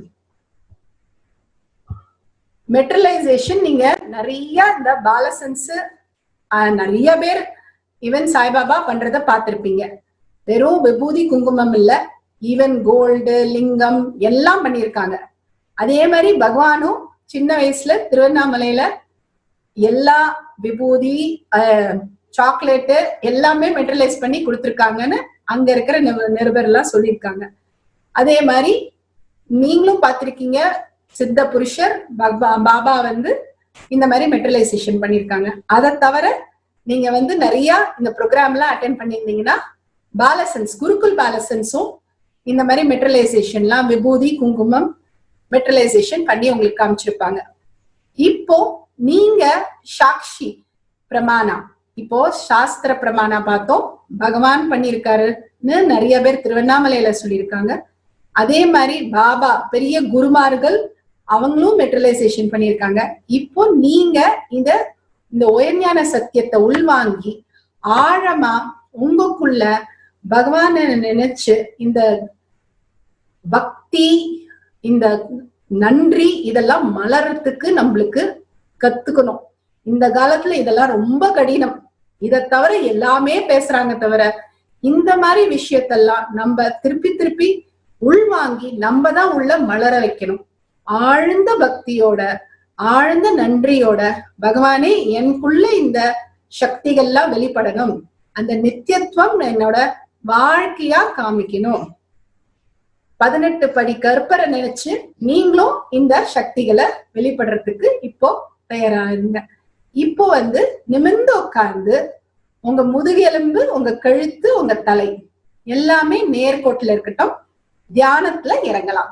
மெட்டரலைசேஷன் நீங்க நிறைய இந்த பாலசன்ஸ் நிறைய பேர் ஈவன் சாய்பாபா பண்றத பார்த்திருப்பீங்க. வெறும் விபூதி குங்குமம் இல்ல, ஈவன் கோல்டு லிங்கம் எல்லாம் பண்ணியிருக்காங்க. அதே மாதிரி பகவானும் சின்ன வயசுல திருவண்ணாமலையில எல்லா விபூதி சாக்லேட்டு எல்லாமே மெட்டரலைஸ் பண்ணி கொடுத்துருக்காங்கன்னு அங்க இருக்கிற நிருபர் எல்லாம் சொல்லியிருக்காங்க. அதே மாதிரி நீங்களும் பார்த்திருக்கீங்க, சித்த புருஷர் பாபா இந்த மாதிரி மெட்டரலைசேஷன் பண்ணியிருக்காங்க. அதை தவிர நீங்க நிறைய இந்த ப்ரோக்ராம் எல்லாம் அட்டென்ட் பண்ணியிருந்தீங்கன்னா பாலசன்ஸ், குருகுல் பாலசன்ஸும் இந்த மாதிரி மெட்டரலைசேஷன்லாம் விபூதி குங்குமம் மெட்டரலைசேஷன் பண்ணி உங்களுக்கு காமிச்சிருப்பாங்க. இப்போ நீங்க சாட்சி பிரமாணா, இப்போ சாஸ்திர பிரமாணா பார்த்தோம், பகவான் பண்ணியிருக்காருன்னு நிறைய பேர் திருவண்ணாமலையில சொல்லியிருக்காங்க. அதே மாதிரி பாபா பெரிய குருமார்கள் அவங்களும் மெட்டரலைசேஷன் பண்ணியிருக்காங்க. இப்போ நீங்க இந்த உயர்ஞான சத்தியத்தை உள்வாங்கி ஆழமா உங்களுக்குள்ள பகவான நினைச்சு இந்த பக்தி, இந்த நன்றி இதெல்லாம் மலர்றதுக்கு நம்மளுக்கு கத்துக்கணும். இந்த காலத்துல இதெல்லாம் ரொம்ப கடினம். இதை தவிர எல்லாமே பேசுறாங்க தவிர இந்த மாதிரி விஷயத்தெல்லாம் நம்ம திருப்பி திருப்பி உள்வாங்கி நம்ம தான் உள்ள மலர வைக்கணும். ஆழ்ந்த பக்தியோட ஆழ்ந்த நன்றியோட பகவானே எனக்குள்ள இந்த சக்திகள்லாம் வெளிப்படணும், அந்த நித்தியத்துவம் என்னோட வாழ்க்கையா காமிக்கணும். 18 படி கற்பரை நினைச்சு நீங்களும் இந்த சக்திகளை வெளிப்படுறதுக்கு இப்போ தயாராகுங்க. இப்போ நிமிர்ந்து உட்கார்ந்து உங்க முதுகெலும்பு, உங்க கழுத்து, உங்க தலை எல்லாமே நேர்கோட்டுல இருக்கட்டும். தியானத்துல இறங்கலாம்.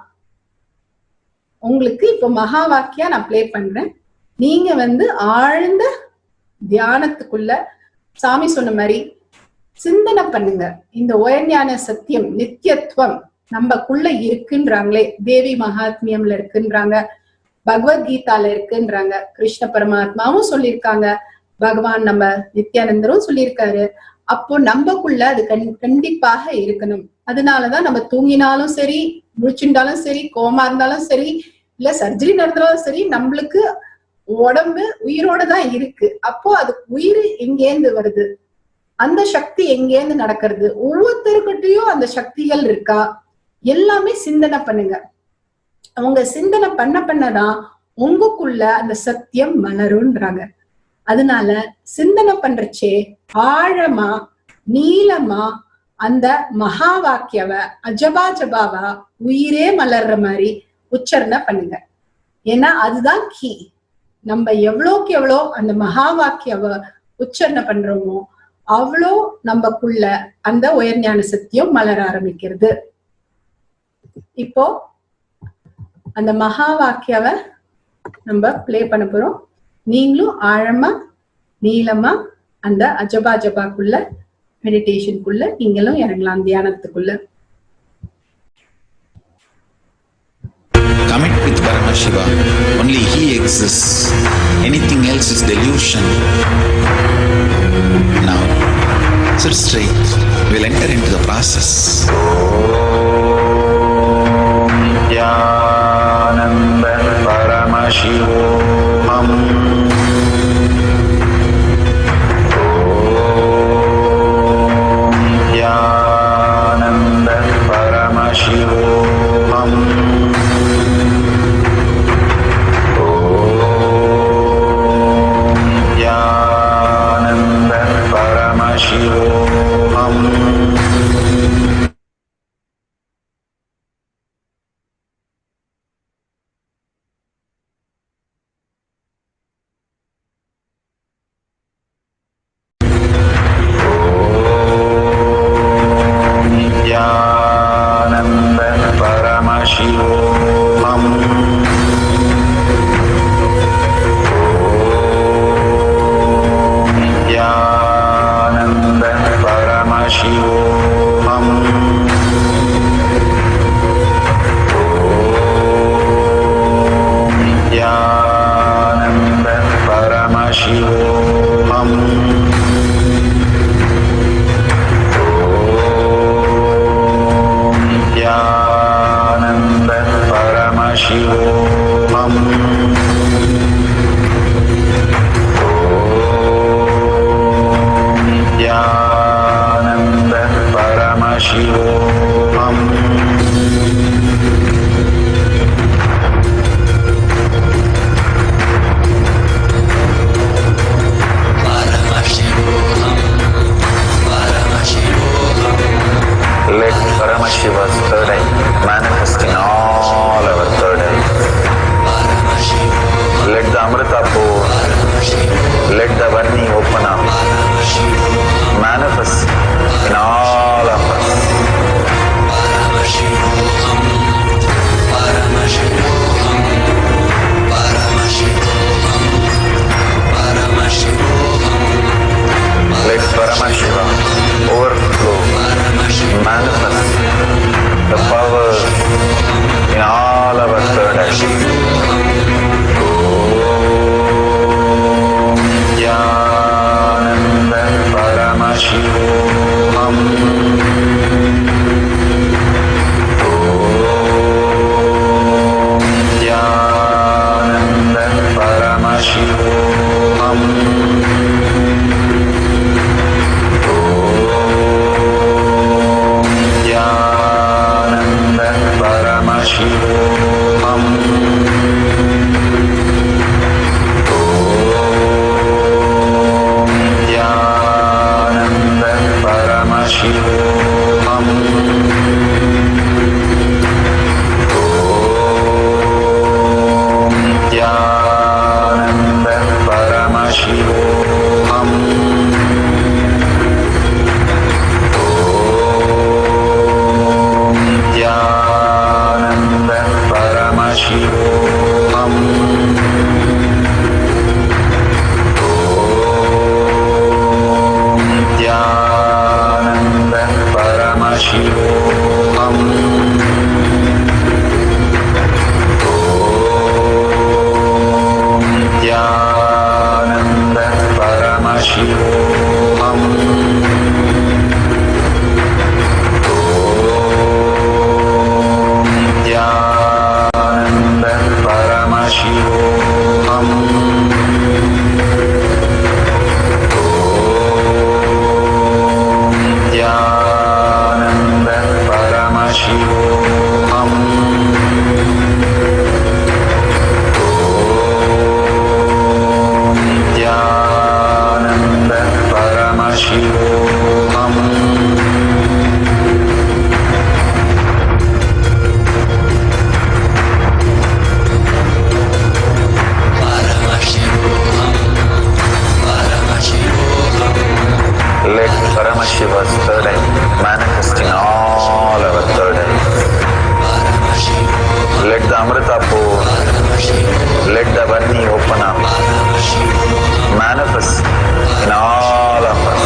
உங்களுக்கு இப்போ மகா வாக்கியா நான் பிளே பண்றேன். நீங்க ஆழ்ந்த தியானத்துக்குள்ள சாமி சொன்ன மாதிரி சிந்தனை பண்ணுங்க. இந்த உயர்ஞான சத்தியம் நித்தியத்துவம் நம்மக்குள்ள இருக்குன்றாங்களே, தேவி மகாத்மியம்ல இருக்குன்றாங்க, பகவத்கீதால இருக்குன்றாங்க, கிருஷ்ண பரமாத்மாவும் சொல்லியிருக்காங்க, பகவான் நம்ம நித்யானந்தரும் சொல்லியிருக்காரு. அப்போ நம்மக்குள்ள அது கண்டிப்பாக இருக்கணும். அதனாலதான் நம்ம தூங்கினாலும் சரி, முழிச்சுட்டாலும் சரி, கோமா இருந்தாலும் சரி, இல்ல சர்ஜரி நடந்தாலும் சரி, நம்மளுக்கு உடம்பு உயிரோட தான் இருக்கு. அப்போ அது உயிர் எங்கேந்து வருது, அந்த சக்தி எங்கேந்து நடக்கிறது, ஒவ்வொருத்தருக்கிட்டையும் அந்த சக்திகள் இருக்கா, எல்லாமே சிந்தனை பண்ணுங்க. அவங்க சிந்தனை பண்ணதான் உங்களுக்குள்ள அந்த சத்தியம் மலருன்றாங்க. அதனால சிந்தனை பண்றச்சே ஆழமா நீளமா அந்த மகா வாக்கியவ அஜபா ஜபாவா உயிரே மலர்ற மாதிரி உச்சரணை பண்ணுங்க. ஏன்னா அதுதான் கீ. நம்ம எவ்வளோக்கு எவ்வளோ அந்த மகா வாக்கியவ உச்சரணை பண்றோமோ அவ்வளோ நம்மக்குள்ள அந்த உயர்ஞான சத்தியம் மலர ஆரம்பிக்கிறது. இப்போ அந்த மகா வாக்கியாவை நம்ம பிளே பண்ண போறோம். நீங்களும் ஆழமா நீளமா அந்த அஜபா ஜபாக்குள்ள மெடிடேஷனுக்குள்ள நீங்களும் இறங்கலாம், தியானத்துக்குள்ள. Commit with Paramashiva. Only He exists. Anything else is delusion. Now, sit straight. We'll enter into the process. Nityananda Paramashivoham. Nityananda Paramashivoham. Nityananda Paramashivoham. Paramashivoham. Let Paramashiva's third eye manifest in all our third eyes. Let the Amrita pour, let the Varni open up, manifest in all of us. Let Paramashiva overflow, manifest the power in all our third eyes. Om Jnananda Paramashivoham. Om Jnananda Paramashivoham. Jnananda Paramashivoham. Om Jnananda Paramashivoham. Om Jnananda Paramashivoham. Jnananda Paramashivoham. Om Jnananda Paramashivoham. Om Jnananda Paramashivoham. Jnananda Paramashivoham. Om Jnananda Paramashivoham. Om Jnananda Paramashivoham. Let Paramashiva's third eye manifest in all our third eyes. Let the Amrita pour, let the Varni open up, manifest in all of us.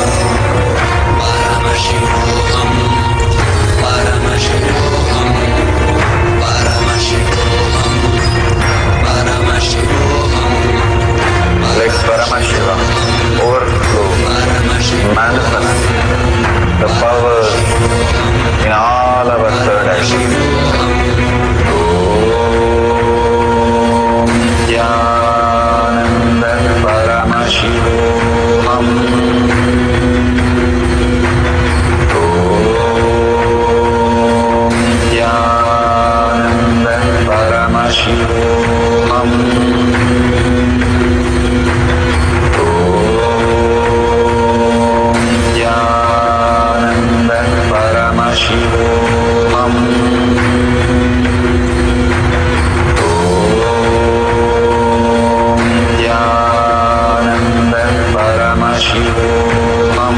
Let Paramashiva overflow, manifest the power in all our third eyes. Om Jnananda Paramashivoham. Om Jnananda Paramashivoham. Jnananda Paramashivoham. Om Jnananda Paramashivoham. Om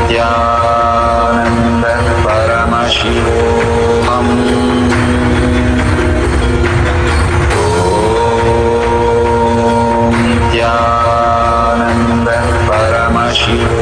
Jnananda Paramashivoham. Jnananda Paramashivoham.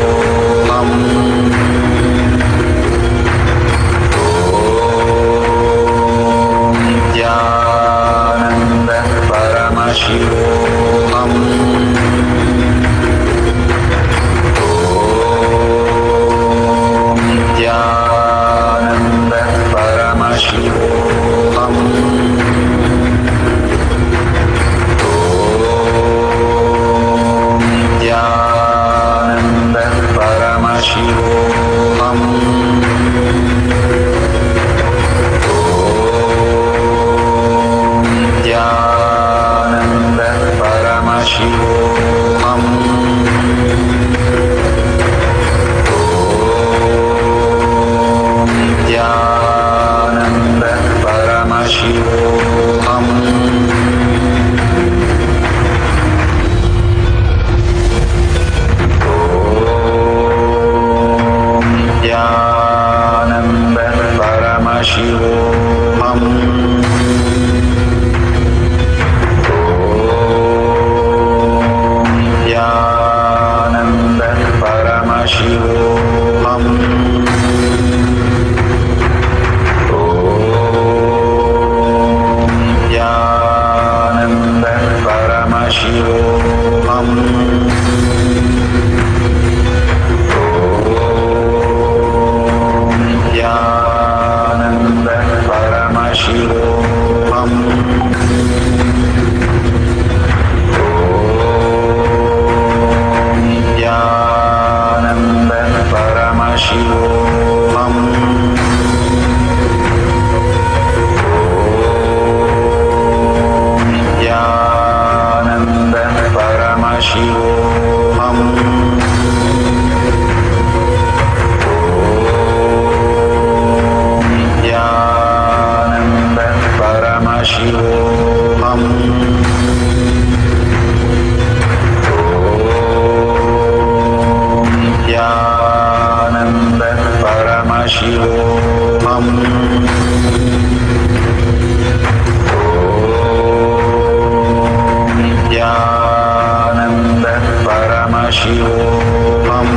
Shivoham.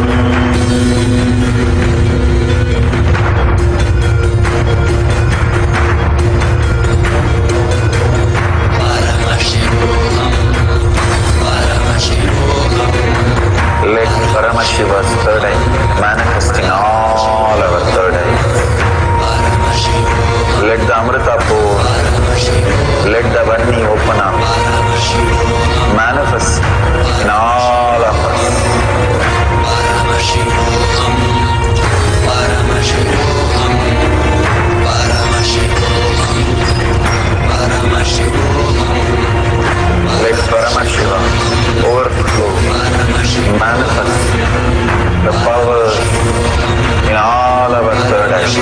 Let Paramashiva's third eye manifesting all our third eyes. Let the Amrita pour, let the Vani open up, manifest in all of us. Let Paramashiva overflow, manifest the power in all our third eyes.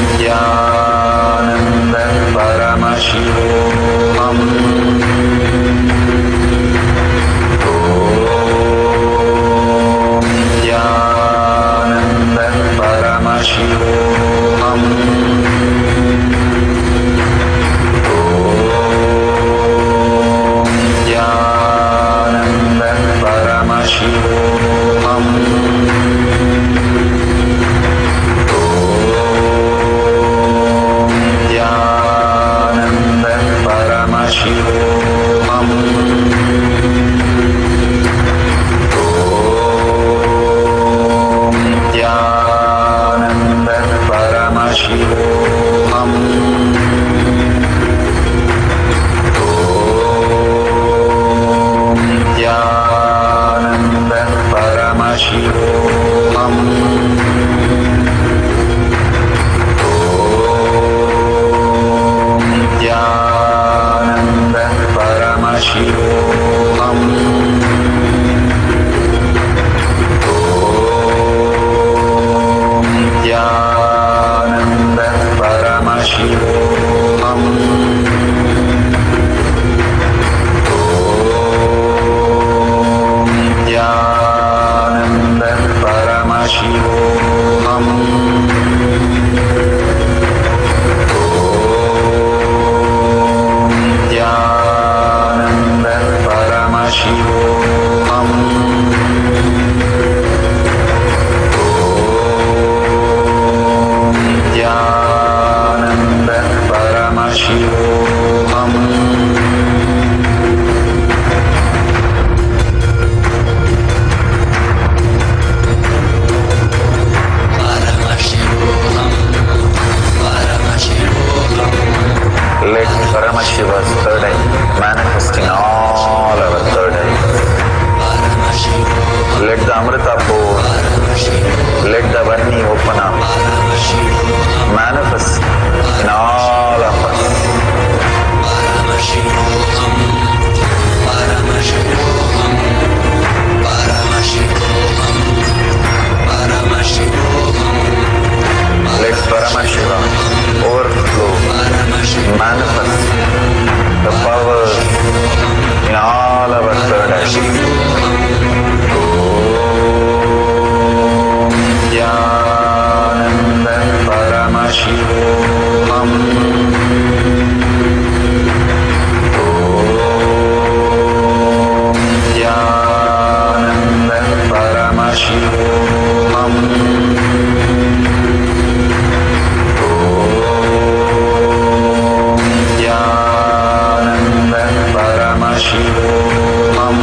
Om Jnananda Paramashivoham. Om Jnananda Paramashivoham. Paramashivoham. Om Jnananda Paramashivoham. Om Jnananda Paramashivoham. Paramashivoham. Om Jnananda Paramashivoham. Om Jnananda Paramashivoham. Paramashivoham. Om Jnananda Paramashivoham. Om Jnananda Paramashivoham. Let Paramashiva's third eye manifesting all our third eyes. Let the Amrita pour, let the Vani open up, manifest in all of us. Let Paramashiva overflow, manifest the power in all our third eyes. Om Jnananda Paramashivoham. Om Jnananda Paramashivoham. Jnananda Paramashivoham. Om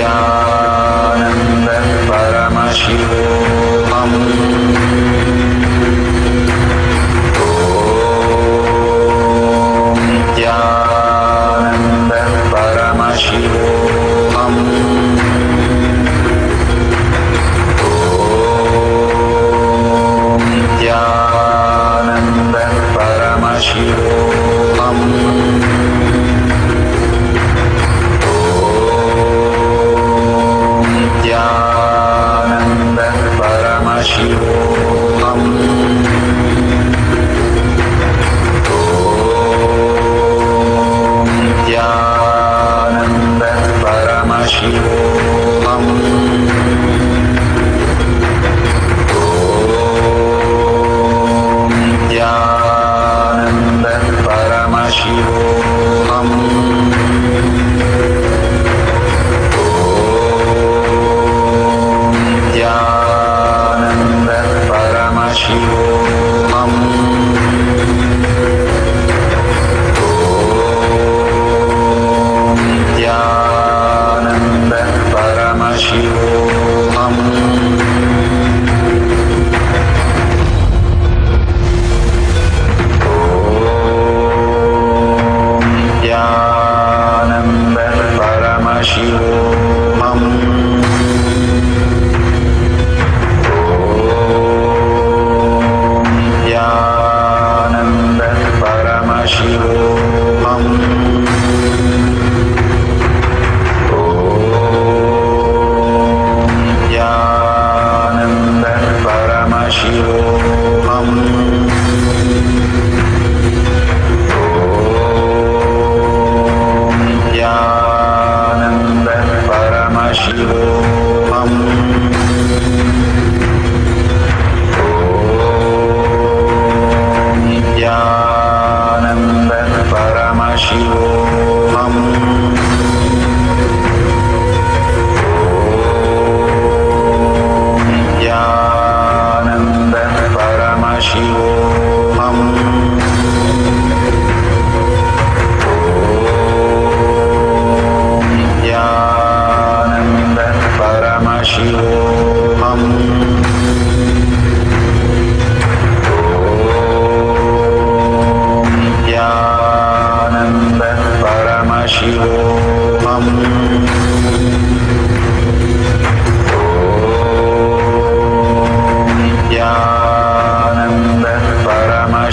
Jnananda Paramashivoham. Om Jnananda Paramashivoham. Jnananda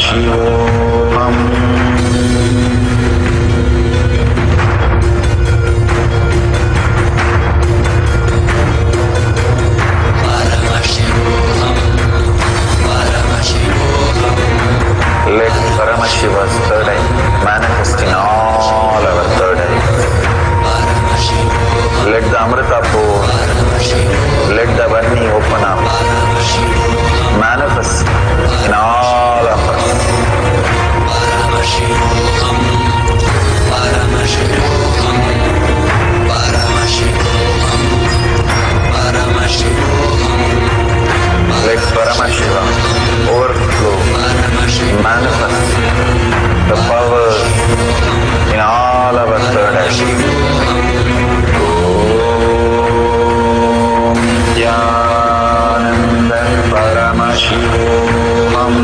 Paramashivamam. Let Paramashiva's third eye manifesting all our third eyes. Let the Amrita pour, let the Vani open up, manifest in all of us. Let Paramashiva overflow, manifest the power in all our third eye. Om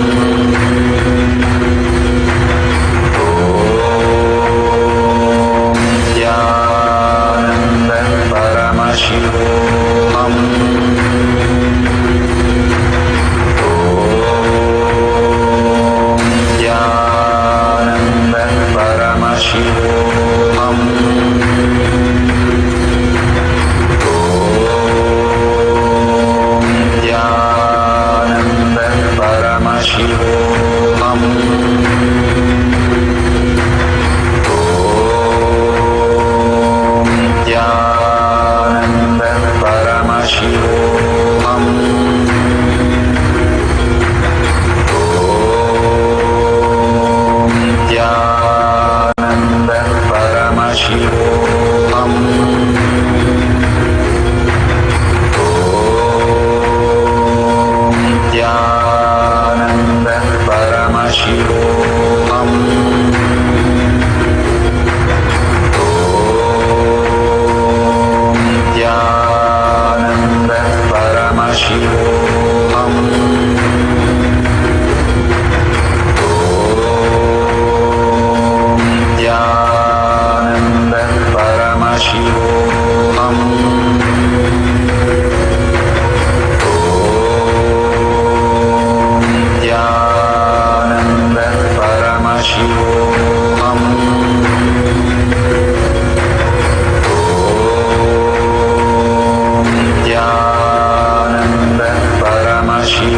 Jnananda Paramashivam.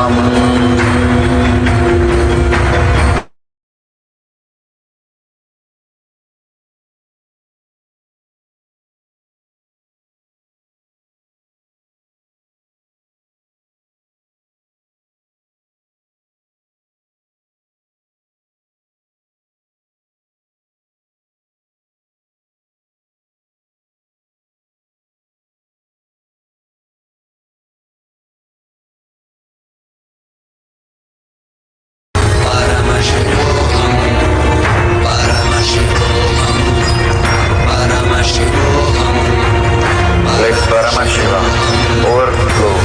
Om Jnananda Paramashivam. Let Paramashiva overflow,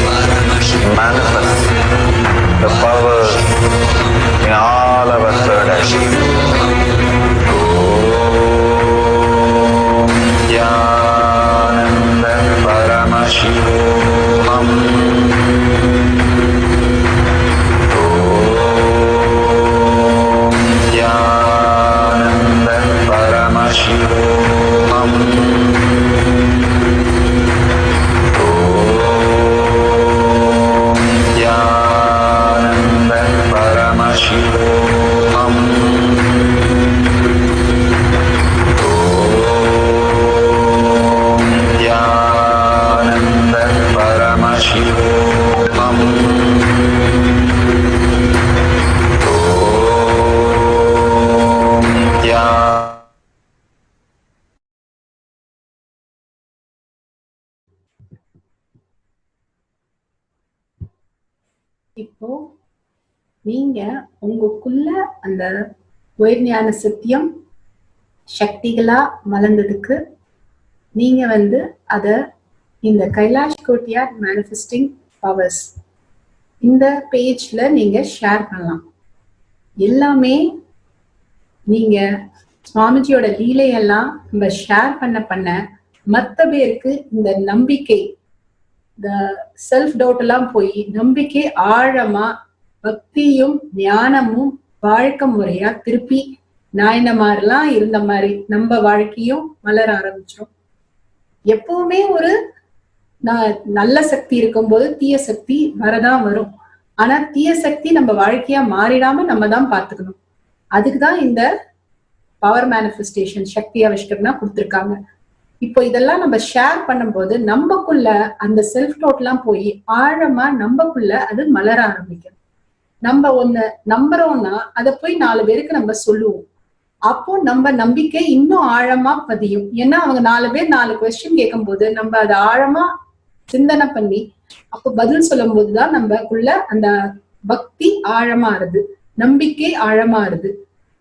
manifest the power in all our third eye. Om Jnananda Paramashivam. Om Jnananda Paramashivam. இப்போ நீங்க உங்களுக்குள்ள அந்த உயர்ஞான சத்தியம் சக்திகளா மலர்ந்ததுக்கு நீங்க அத இந்த கைலாஷ் கோட்டியார் மேனிஃபெஸ்டிங் பவர்ஸ் இந்த பேஜ்ல நீங்க ஷேர் பண்ணலாம். எல்லாமே நீங்க சுவாமிஜியோட லீலையெல்லாம் நம்ம ஷேர் பண்ண மற்ற பேருக்கு இந்த நம்பிக்கை, இந்த செல்ஃப் டவுட் எல்லாம் போய் நம்பிக்கை ஆழமா பக்தியும் ஞானமும் வாழ்க்கை முறையா திருப்பி நாயனமாரெல்லாம் இருந்த மாதிரி நம்ம வாழ்க்கையும் மலர ஆரம்பிச்சிடும். எப்பவுமே ஒரு நல்ல சக்தி இருக்கும்போது தீய சக்தி வரதான் வரும். ஆனா தீய சக்தி நம்ம வாழ்க்கையா மாறிடாம நம்ம தான் பாத்துக்கணும். அதுக்குதான் இந்த பவர் மேனிஃபெஸ்டேஷன் சக்தி ஆவிஷ்கர்னா கொடுத்துருக்காங்க. இப்போ இதெல்லாம் நம்ம ஷேர் பண்ணும்போது நம்மக்குள்ள அந்த செல்ஃப் டோட் எல்லாம் போய் ஆழமா நம்மக்குள்ள அது மலர ஆரம்பிக்கும். நம்ம ஒண்ணு நம்புறோம்னா அதை போய் 4 பேருக்கு நம்ம சொல்லுவோம். அப்போ நம்ம நம்பிக்கை இன்னும் ஆழமா பதியும். ஏன்னா அவங்க 4 பேர் 4 கொஸ்டின் கேட்கும் போது நம்ம அதை ஆழமா சிந்தனை பண்ணி அப்போ பதில் சொல்லும் போதுதான் நம்மக்குள்ள அந்த பக்தி ஆழமா இருது, நம்பிக்கை ஆழமா இருது.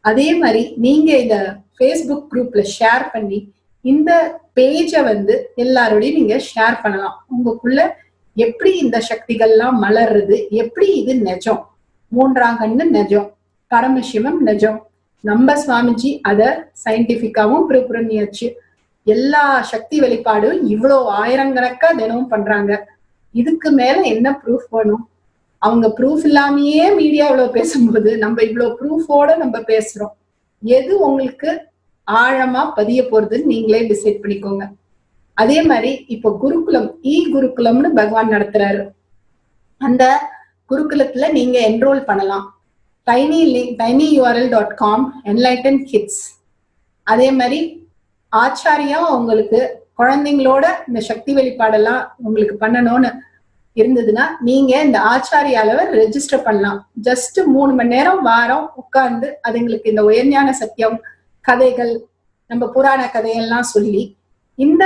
அதே மாதிரி நீங்க இத ஃபேஸ்புக் குரூப்ல ஷேர் பண்ணி இந்த பேஜ எல்லாரோடையும் நீங்க ஷேர் பண்ணலாம். உங்களுக்குள்ள எப்படி இந்த சக்திகள்லாம் மலர்றது, எப்படி இது நிஜம், 3ஆம் கண்ணு நிஜம், பரமசிவம் நிஜம். நம்ம சுவாமிஜி அத சயின்டிபிக்காவும் ப்ரூவ் பண்ணியாச்சு. எல்லா சக்தி வெளிப்பாடும் இவ்வளோ ஆயிரக்கணக்கா தினமும் பண்றாங்க. இதுக்கு மேல என்ன ப்ரூஃப் வேணும்? அவங்க ப்ரூஃப் இல்லாமயே மீடியாவில் பேசும்போது நம்ம இவ்வளவு ப்ரூஃபோட நம்ம பேசுறோம். எது உங்களுக்கு ஆழமா பதிய போறதுன்னு நீங்களே டிசைட் பண்ணிக்கோங்க. அதே மாதிரி இப்போ குருகுலம் குருகுலம்னு பகவான் நடத்துறாரு. அந்த குருகுலத்துல நீங்க என்ரோல் பண்ணலாம். tinyurl.com enlighten kids. அதே மாதிரி ஆச்சாரியா உங்களுக்கு குழந்தைங்களோட இந்த சக்தி வெளிப்பாடெல்லாம் உங்களுக்கு பண்ணணும்னு இருந்ததுன்னா நீங்க இந்த ஆச்சாரியால ரெஜிஸ்டர் பண்ணலாம். ஜஸ்ட் 3 மணி நேரம் வாரம் உட்கார்ந்து அதுங்களுக்கு இந்த உயர்ஞான சத்தியம் கதைகள், நம்ம புராண கதையெல்லாம் சொல்லி இந்த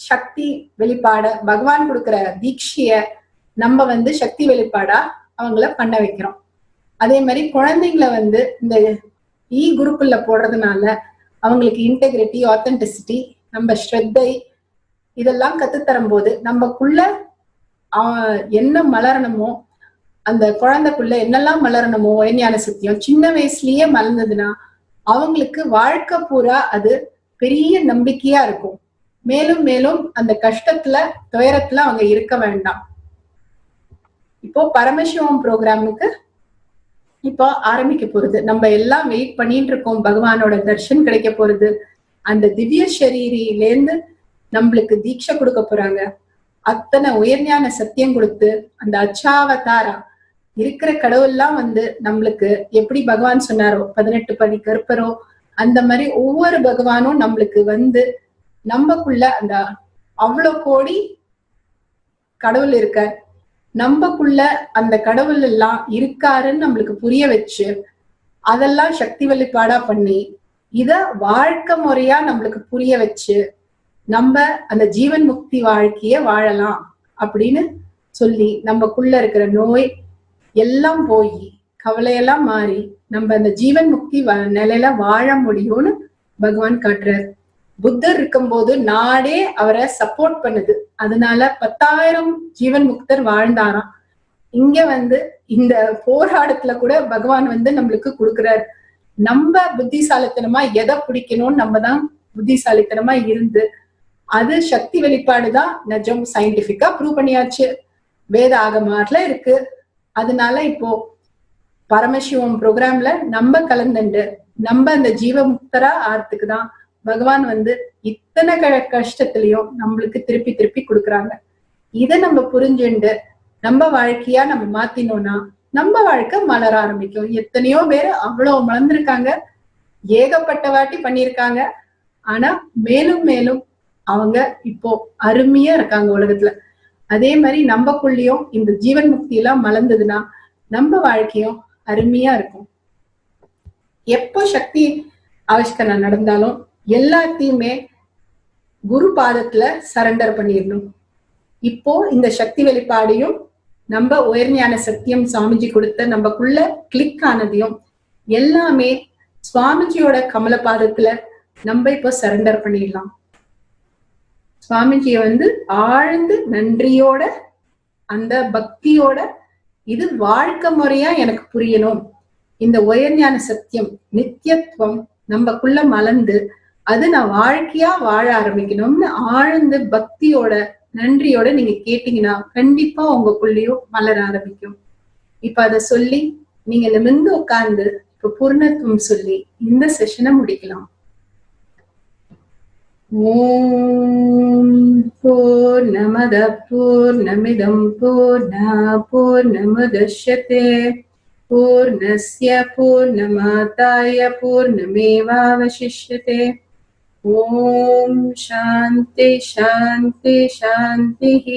சக்தி வெளிப்பாட பகவான் கொடுக்குற தீட்சைய நம்ம சக்தி வெளிப்பாடா அவங்கள பண்ண வைக்கிறோம். அதே மாதிரி குழந்தைங்களை இந்த குருக்குள்ள போடுறதுனால அவங்களுக்கு இன்டெகிரிட்டி, ஆத்தென்டிசிட்டி, நம்ம ஸ்ரத்தை இதெல்லாம் கத்துத்தரும் போது நமக்குள்ள என்ன மலரணுமோ, அந்த குழந்தைக்குள்ள என்னெல்லாம் மலரணுமோ உயர்ஞான சத்தியம் சின்ன வயசுலயே மலர்ந்ததுன்னா அவங்களுக்கு வாழ்க்கை பூரா அது பெரிய நம்பிக்கையா இருக்கும். மேலும் மேலும் அந்த கஷ்டத்துல துயரத்துல அவங்க இருக்க வேண்டாம். இப்போ பரமசிவம் ப்ரோக்ராமுக்கு இப்போ ஆரம்பிக்க போறது. நம்ம எல்லாம் வெயிட் பண்ணிட்டு இருக்கோம். பகவானோட தர்ஷன் கிடைக்க போறது. அந்த திவ்ய சரீரிலேருந்து நம்மளுக்கு தீட்சை கொடுக்க போறாங்க. அத்தனை உயர்ஞான சத்தியம் கொடுத்து அந்த அச்சாவதாரா இருக்கிற கடவுள்லாம் நம்மளுக்கு எப்படி பகவான் சொன்னாரோ 18 படி கற்பரோ அந்த மாதிரி ஒவ்வொரு பகவானும் நம்மளுக்கு நம்மக்குள்ள அந்த அவ்வளவு கோடி கடவுள் இருக்கார். நம்மக்குள்ள அந்த கடவுள் எல்லாம் இருக்காருன்னு நம்மளுக்கு புரிய வச்சு அதெல்லாம் சக்தி வெளிப்பாடா பண்ணி இத வாழ்க்கை முறையா நம்மளுக்கு புரிய வச்சு நம்ம அந்த ஜீவன் முக்தி வாழ்க்கைய வாழலாம் அப்படின்னு சொல்லி நம்மக்குள்ள இருக்கிற நோய் எல்லாம் போய் கவலையெல்லாம் மாறி நம்ம அந்த ஜீவன் முக்தி நிலையில வாழ முடியும்னு பகவான் காட்டுறாரு. புத்தர் இருக்கும்போது நாடே அவரை சப்போர்ட் பண்ணுது. அதனால 10,000 ஜீவன் முக்தர் வாழ்ந்தாராம். இங்க இந்த போராட்டத்துல கூட பகவான் நம்மளுக்கு கொடுக்குறாரு. நம்ம புத்திசாலித்தனமா எதை பிடிக்கணும்னு நம்ம தான் புத்திசாலித்தனமா இருந்து அது சக்தி வெளிப்பாடுதான் நிஜம். சயின்டிபிக்கா ப்ரூவ் பண்ணியாச்சு, வேத ஆகமார்ல இருக்கு. அதனால இப்போ பரமசிவம் ப்ரோக்ராம்ல நம்ம கலந்துண்டு நம்ம அந்த ஜீவமுக்தரா ஆறதுக்கு தான் பகவான் இத்தனை கஷ்டத்திலையும் நம்மளுக்கு திருப்பி திருப்பி கொடுக்குறாங்க. இதை நம்ம புரிஞ்சுண்டு நம்ம வாழ்க்கையா நம்ம மாத்தினோம்னா நம்ம வாழ்க்கை மலர ஆரம்பிக்கும். எத்தனையோ பேர் அவ்வளவு மலர்ந்திருக்காங்க, ஏகப்பட்ட வாட்டி பண்ணியிருக்காங்க. ஆனா மேலும் மேலும் அவங்க இப்போ அருமையா இருக்காங்க உலகத்துல. அதே மாதிரி நம்மக்குள்ளயும் இந்த ஜீவன் முக்தி எல்லாம் மலர்ந்ததுன்னா நம்ம வாழ்க்கையும் அருமையா இருக்கும். எப்போ சக்தி ஆவிஷ்கரணம் நடந்தாலும் எல்லாத்தையுமே குரு பாதத்துல சரண்டர் பண்ணிடணும். இப்போ இந்த சக்தி வெளிப்பாடையும் நம்ம உயர்ஞான சத்தியம் சுவாமிஜி கொடுத்த நம்மக்குள்ள கிளிக் ஆனதையும் எல்லாமே சுவாமிஜியோட கமல பாதத்துல நம்ம இப்போ சரண்டர் பண்ணிடலாம். சுவாமிஜிய ஆழ்ந்து நன்றியோட அந்த பக்தியோட இது வாழ்க்கை முறையா எனக்கு புரியணும், இந்த உயர்ஞான சத்தியம் நித்தியத்துவம் நம்மக்குள்ள மலர்ந்து அது நான் வாழ்க்கையா வாழ ஆரம்பிக்கணும்னு ஆழ்ந்து பக்தியோட நன்றியோட நீங்க கேட்டீங்கன்னா கண்டிப்பா உங்களுக்குள்ளேயும் மலர ஆரம்பிக்கும். இப்ப அத சொல்லி நீங்க நிமிர்ந்து உட்கார்ந்து இப்ப பூர்ணத்துவம் சொல்லி இந்த செஷனை முடிக்கலாம். ஓம் பூர்ணமத பூர்ணமிதம் பூர்ணாத் பூர்ணமுதச்யதே பூர்ணஸ்ய பூர்ணமாதாய பூர்ணமேவாவசிஷ்யதே. ஓம் சாந்தி சாந்தி சாந்திः.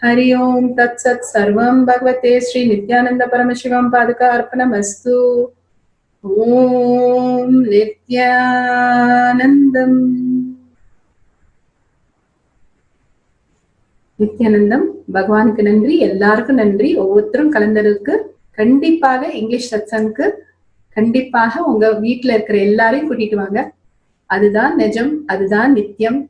हरि ओम तत्सत् सर्वं भगवते श्री नित्यानंद परमशिवं पादुका अर्पणमस्तु. ओम नित्यानंदम. நித்யானந்தம். பகவானுக்கு நன்றி, எல்லாருக்கும் நன்றி. ஒவ்வொருத்தரும் கலந்ததுக்கு கண்டிப்பாக இங்கிலீஷ் சத்சங்க்கு கண்டிப்பாக உங்க வீட்டுல இருக்கிற எல்லாரையும் கூட்டிட்டு வாங்க. அதுதான் நிஜம், அதுதான் நித்தியம்.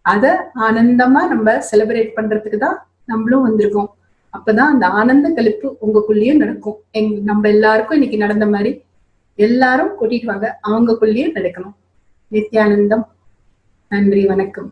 அத ஆனந்தமா நம்ம செலிப்ரேட் பண்றதுக்கு தான் நம்மளும் வந்திருக்கோம். அப்பதான் அந்த ஆனந்த கழிப்பு உங்களுக்குள்ளேயும் நடக்கும். நம்ம எல்லாருக்கும் இன்னைக்கு நடந்த மாதிரி எல்லாரும் கூட்டிட்டு வாங்க, அவங்களுக்குள்ளேயும் நடக்கணும். நித்யானந்தம். நன்றி, வணக்கம்.